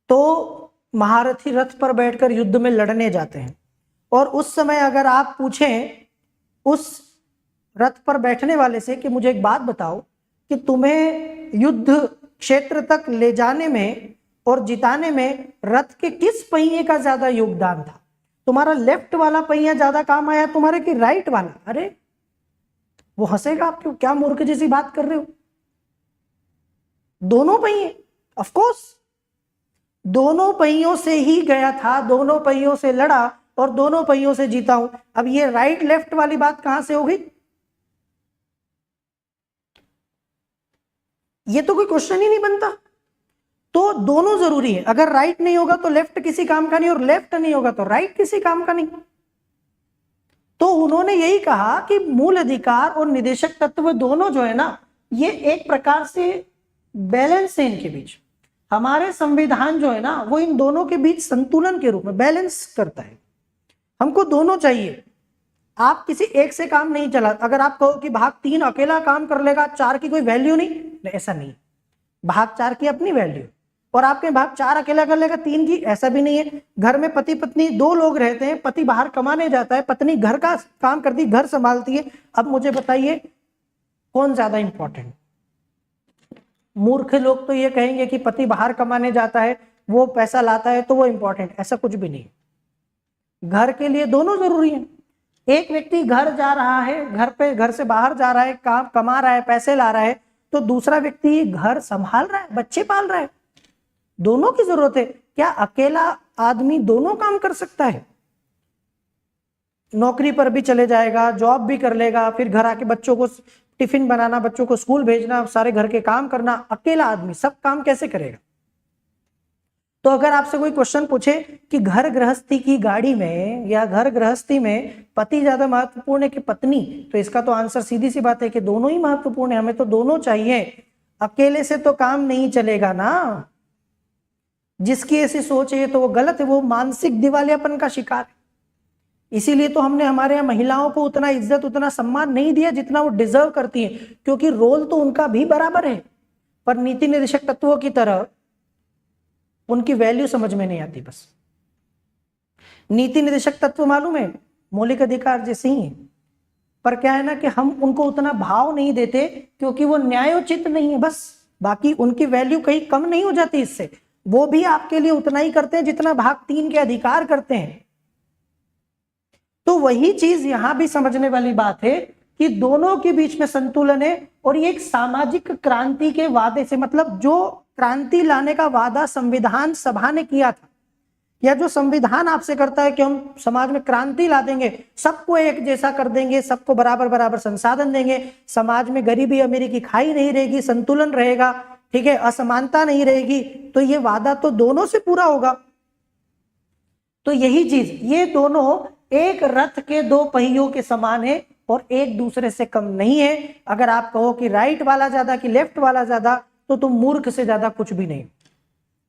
तो महारथी रथ पर बैठकर युद्ध में लड़ने जाते हैं, और उस समय अगर आप पूछें उस रथ पर बैठने वाले से कि मुझे एक बात बताओ कि तुम्हें युद्ध क्षेत्र तक ले जाने में और जिताने में रथ के किस पहिए का ज्यादा योगदान था? तुम्हारा लेफ्ट वाला पहिया ज्यादा काम आया तुम्हारे कि राइट वाला? अरे वो हंसेगा, आप क्यों, क्या मूर्ख जैसी बात कर रहे हो? दोनों पहिए, ऑफ कोर्स दोनों पहियों से ही गया था, दोनों पहियों से लड़ा और दोनों पहियों से जीता हूं। अब ये राइट लेफ्ट वाली बात कहां से हो गई? ये तो कोई क्वेश्चन ही नहीं बनता। तो दोनों जरूरी है, अगर राइट नहीं होगा तो लेफ्ट किसी काम का नहीं, और लेफ्ट नहीं होगा तो राइट किसी काम का नहीं। तो उन्होंने यही कहा कि मूल अधिकार और निदेशक तत्व दोनों जो है ना, ये एक प्रकार से बैलेंस है इनके बीच। हमारे संविधान जो है ना, वो इन दोनों के बीच संतुलन के रूप में बैलेंस करता है। हमको दोनों चाहिए। आप किसी एक से काम नहीं चला, अगर आप कहो कि भाग 3 अकेला काम कर लेगा, 4 की कोई वैल्यू नहीं, ऐसा नहीं। भाग 4 की अपनी वैल्यू, और आपके भाग 4 अकेला कर लेगा 3 की, ऐसा भी नहीं है। घर में पति पत्नी 2 लोग रहते हैं, पति बाहर कमाने जाता है, पत्नी घर का काम करती, घर संभालती है। अब मुझे बताइए कौन ज्यादा इंपॉर्टेंट? मूर्ख लोग तो ये कहेंगे कि पति बाहर कमाने जाता है, वो पैसा लाता है तो वो इंपॉर्टेंट, ऐसा कुछ भी नहीं। घर के लिए दोनों जरूरी है। एक व्यक्ति घर जा रहा है, घर से बाहर जा रहा है, काम कमा रहा है, पैसे ला रहा है, तो दूसरा व्यक्ति घर संभाल रहा है, बच्चे पाल रहा है। दोनों की जरूरत है। क्या अकेला आदमी दोनों काम कर सकता है? नौकरी पर भी चले जाएगा, जॉब भी कर लेगा, फिर घर आके बच्चों को टिफिन बनाना, बच्चों को स्कूल भेजना, सारे घर के काम करना, अकेला आदमी सब काम कैसे करेगा? तो अगर आपसे कोई क्वेश्चन पूछे कि घर गृहस्थी की गाड़ी में या घर गृहस्थी में पति ज्यादा महत्वपूर्ण है कि पत्नी, तो इसका तो आंसर सीधी सी बात है कि दोनों ही महत्वपूर्ण है। हमें तो दोनों चाहिए, अकेले से तो काम नहीं चलेगा ना। जिसकी ऐसी सोच है तो वो गलत है, वो मानसिक दिवालियापन का शिकार है। इसीलिए तो हमने हमारे यहाँ महिलाओं को उतना इज्जत, उतना सम्मान नहीं दिया जितना वो डिजर्व करती है, क्योंकि रोल तो उनका भी बराबर है, पर नीति निर्देशक तत्वों की तरह उनकी वैल्यू समझ में नहीं आती। बस नीति निर्देशक तत्व मालूम है मौलिक अधिकार जैसे ही है, पर क्या है ना कि हम उनको उतना भाव नहीं देते क्योंकि वो न्यायोचित नहीं है। बस बाकी उनकी वैल्यू कहीं कम नहीं हो जाती इससे। वो भी आपके लिए उतना ही करते हैं जितना भाग 3 के अधिकार करते हैं। तो वही चीज यहां भी समझने वाली बात है कि दोनों के बीच में संतुलन है। और ये एक सामाजिक क्रांति के वादे से, मतलब जो क्रांति लाने का वादा संविधान सभा ने किया था, या जो संविधान आपसे करता है कि हम समाज में क्रांति ला देंगे, सबको एक जैसा कर देंगे, सबको बराबर बराबर संसाधन देंगे, समाज में गरीबी अमीरी की खाई नहीं रहेगी, संतुलन रहेगा, ठीक है, असमानता नहीं रहेगी, तो ये वादा तो दोनों से पूरा होगा। तो यही चीज, ये दोनों एक रथ के 2 पहियों के समान है और एक दूसरे से कम नहीं है। अगर आप कहो कि राइट वाला ज्यादा कि लेफ्ट वाला ज्यादा, तो तुम मूर्ख से ज्यादा कुछ भी नहीं।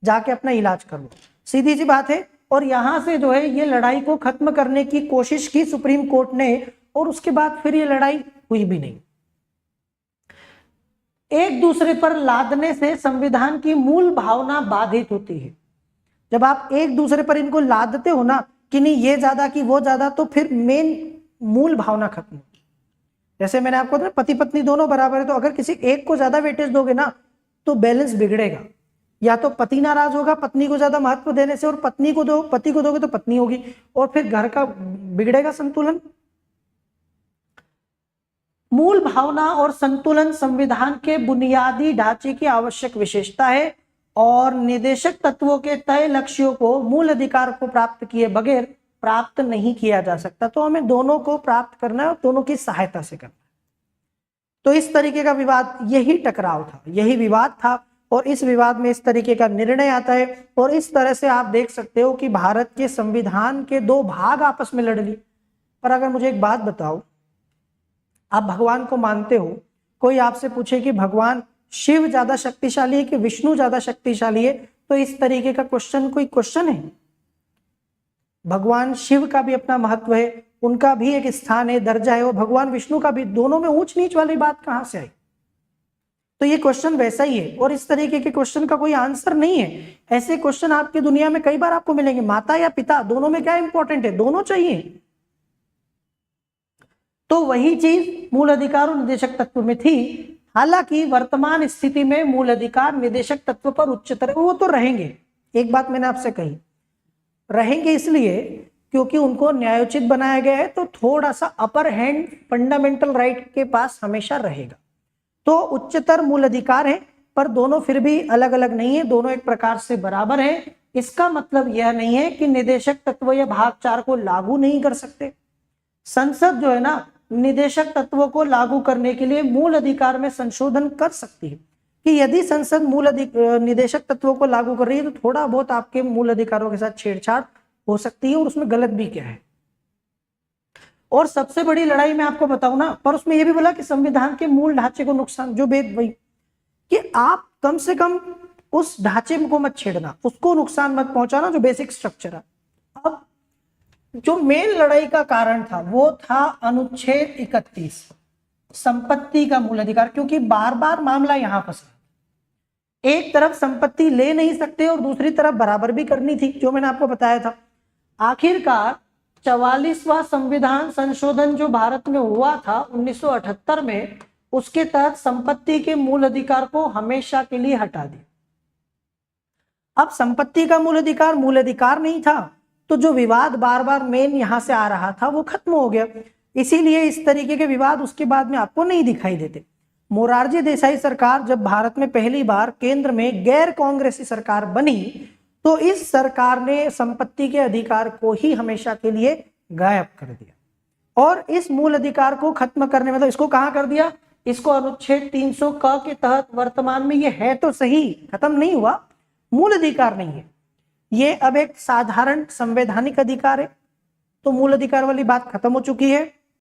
जाके अपना इलाज कर लो, सीधी सी बात है। और यहां से जो है ये लड़ाई को खत्म करने की कोशिश की सुप्रीम कोर्ट ने, और उसके बाद फिर ये लड़ाई हुई भी नहीं। एक दूसरे पर लादने से संविधान की मूल भावना बाधित होती है। जब आप एक दूसरे पर इनको लादते हो ना कि नहीं ये ज्यादा कि वो ज्यादा, तो फिर मेन मूल भावना खत्म होती है। जैसे मैंने आपको बताया पति पत्नी दोनों बराबर है, तो अगर किसी एक को ज्यादा वेटेज दोगे ना तो बैलेंस बिगड़ेगा। या तो पति नाराज होगा पत्नी को ज्यादा महत्व देने से, और पति को दोगे तो पत्नी होगी, और फिर घर का बिगड़ेगा संतुलन। मूल भावना और संतुलन संविधान के बुनियादी ढांचे की आवश्यक विशेषता है, और निदेशक तत्वों के तय लक्ष्यों को, मूल अधिकार को प्राप्त किए बगैर प्राप्त नहीं किया जा सकता। तो हमें दोनों को प्राप्त करना है और दोनों की सहायता से करना है। तो इस तरीके का विवाद, यही टकराव था, यही विवाद था, और इस विवाद में इस तरीके का निर्णय आता है। और इस तरह से आप देख सकते हो कि भारत के संविधान के 2 भाग आपस में लड़ लिए। पर अगर मुझे एक बात बताओ, आप भगवान को मानते हो, कोई आपसे पूछे कि भगवान शिव ज्यादा शक्तिशाली है कि विष्णु ज्यादा शक्तिशाली है, तो इस तरीके का क्वेश्चन कोई क्वेश्चन है? भगवान शिव का भी अपना महत्व है, उनका भी एक स्थान है, दर्जा है, और भगवान विष्णु का भी। दोनों में ऊंच नीच वाली बात कहां से आई? तो ये क्वेश्चन वैसा ही है, और इस तरीके के क्वेश्चन का कोई आंसर नहीं है। ऐसे क्वेश्चन आपकी दुनिया में कई बार आपको मिलेंगे। माता या पिता, दोनों में क्या इंपॉर्टेंट है? दोनों चाहिए। तो वही चीज मूल अधिकार और निदेशक तत्व में थी। हालांकि वर्तमान स्थिति में मूल अधिकार निदेशक तत्व पर उच्चतर, वो तो रहेंगे, एक बात मैंने आपसे कही, रहेंगे इसलिए क्योंकि उनको न्यायोचित बनाया गया है, तो थोड़ा सा अपर हैंड फंडामेंटल राइट के पास हमेशा रहेगा। तो उच्चतर मूल अधिकार है, पर दोनों फिर भी अलग अलग नहीं है, दोनों एक प्रकार से बराबर है। इसका मतलब यह नहीं है कि निदेशक तत्व या भाग 4 को लागू नहीं कर सकते। संसद जो है ना, निदेशक तत्वों को लागू करने के लिए मूल अधिकार में संशोधन कर सकती है कि यदि संसद निदेशक तत्वों को लागू कर रही है तो थोड़ा बहुत आपके मूल अधिकारों के साथ छेड़छाड़ हो सकती है, और उसमें गलत भी क्या है। और सबसे बड़ी लड़ाई मैं आपको बताऊं ना, पर उसमें यह भी बोला कि संविधान के मूल ढांचे को नुकसान, जो वही कि आप कम से कम उस ढांचे को मत छेड़ना, उसको नुकसान मत पहुंचाना, जो बेसिक स्ट्रक्चर है। अब जो मेन लड़ाई का कारण था वो था अनुच्छेद 31, संपत्ति का मूल अधिकार, क्योंकि बार बार मामला यहां फंसा। एक तरफ संपत्ति ले नहीं सकते और दूसरी तरफ बराबर भी करनी थी, जो मैंने आपको बताया था। आखिरकार 44वां संविधान संशोधन जो भारत में हुआ था 1978 में, उसके तहत संपत्ति के मूल अधिकार को हमेशा के लिए हटा दिया। अब संपत्ति का मूल अधिकार नहीं था, तो जो विवाद बार बार मेन यहां से आ रहा था वो खत्म हो गया। इसीलिए इस तरीके के विवाद उसके बाद में आपको नहीं दिखाई देते। मोरारजी देसाई सरकार जब भारत में पहली बार केंद्र में गैर कांग्रेसी सरकार बनी, तो इस सरकार ने संपत्ति के अधिकार को ही हमेशा के लिए गायब कर दिया, और इस मूल अधिकार को खत्म करने, मतलब इसको कहां कर दिया, इसको अनुच्छेद 300 क के तहत वर्तमान में ये है तो सही, खत्म नहीं हुआ, मूल अधिकार नहीं है, ये अब एक साधारण संवैधानिक अधिकार है। तो मूल अधिकार वाली बात खत्म हो चुकी है।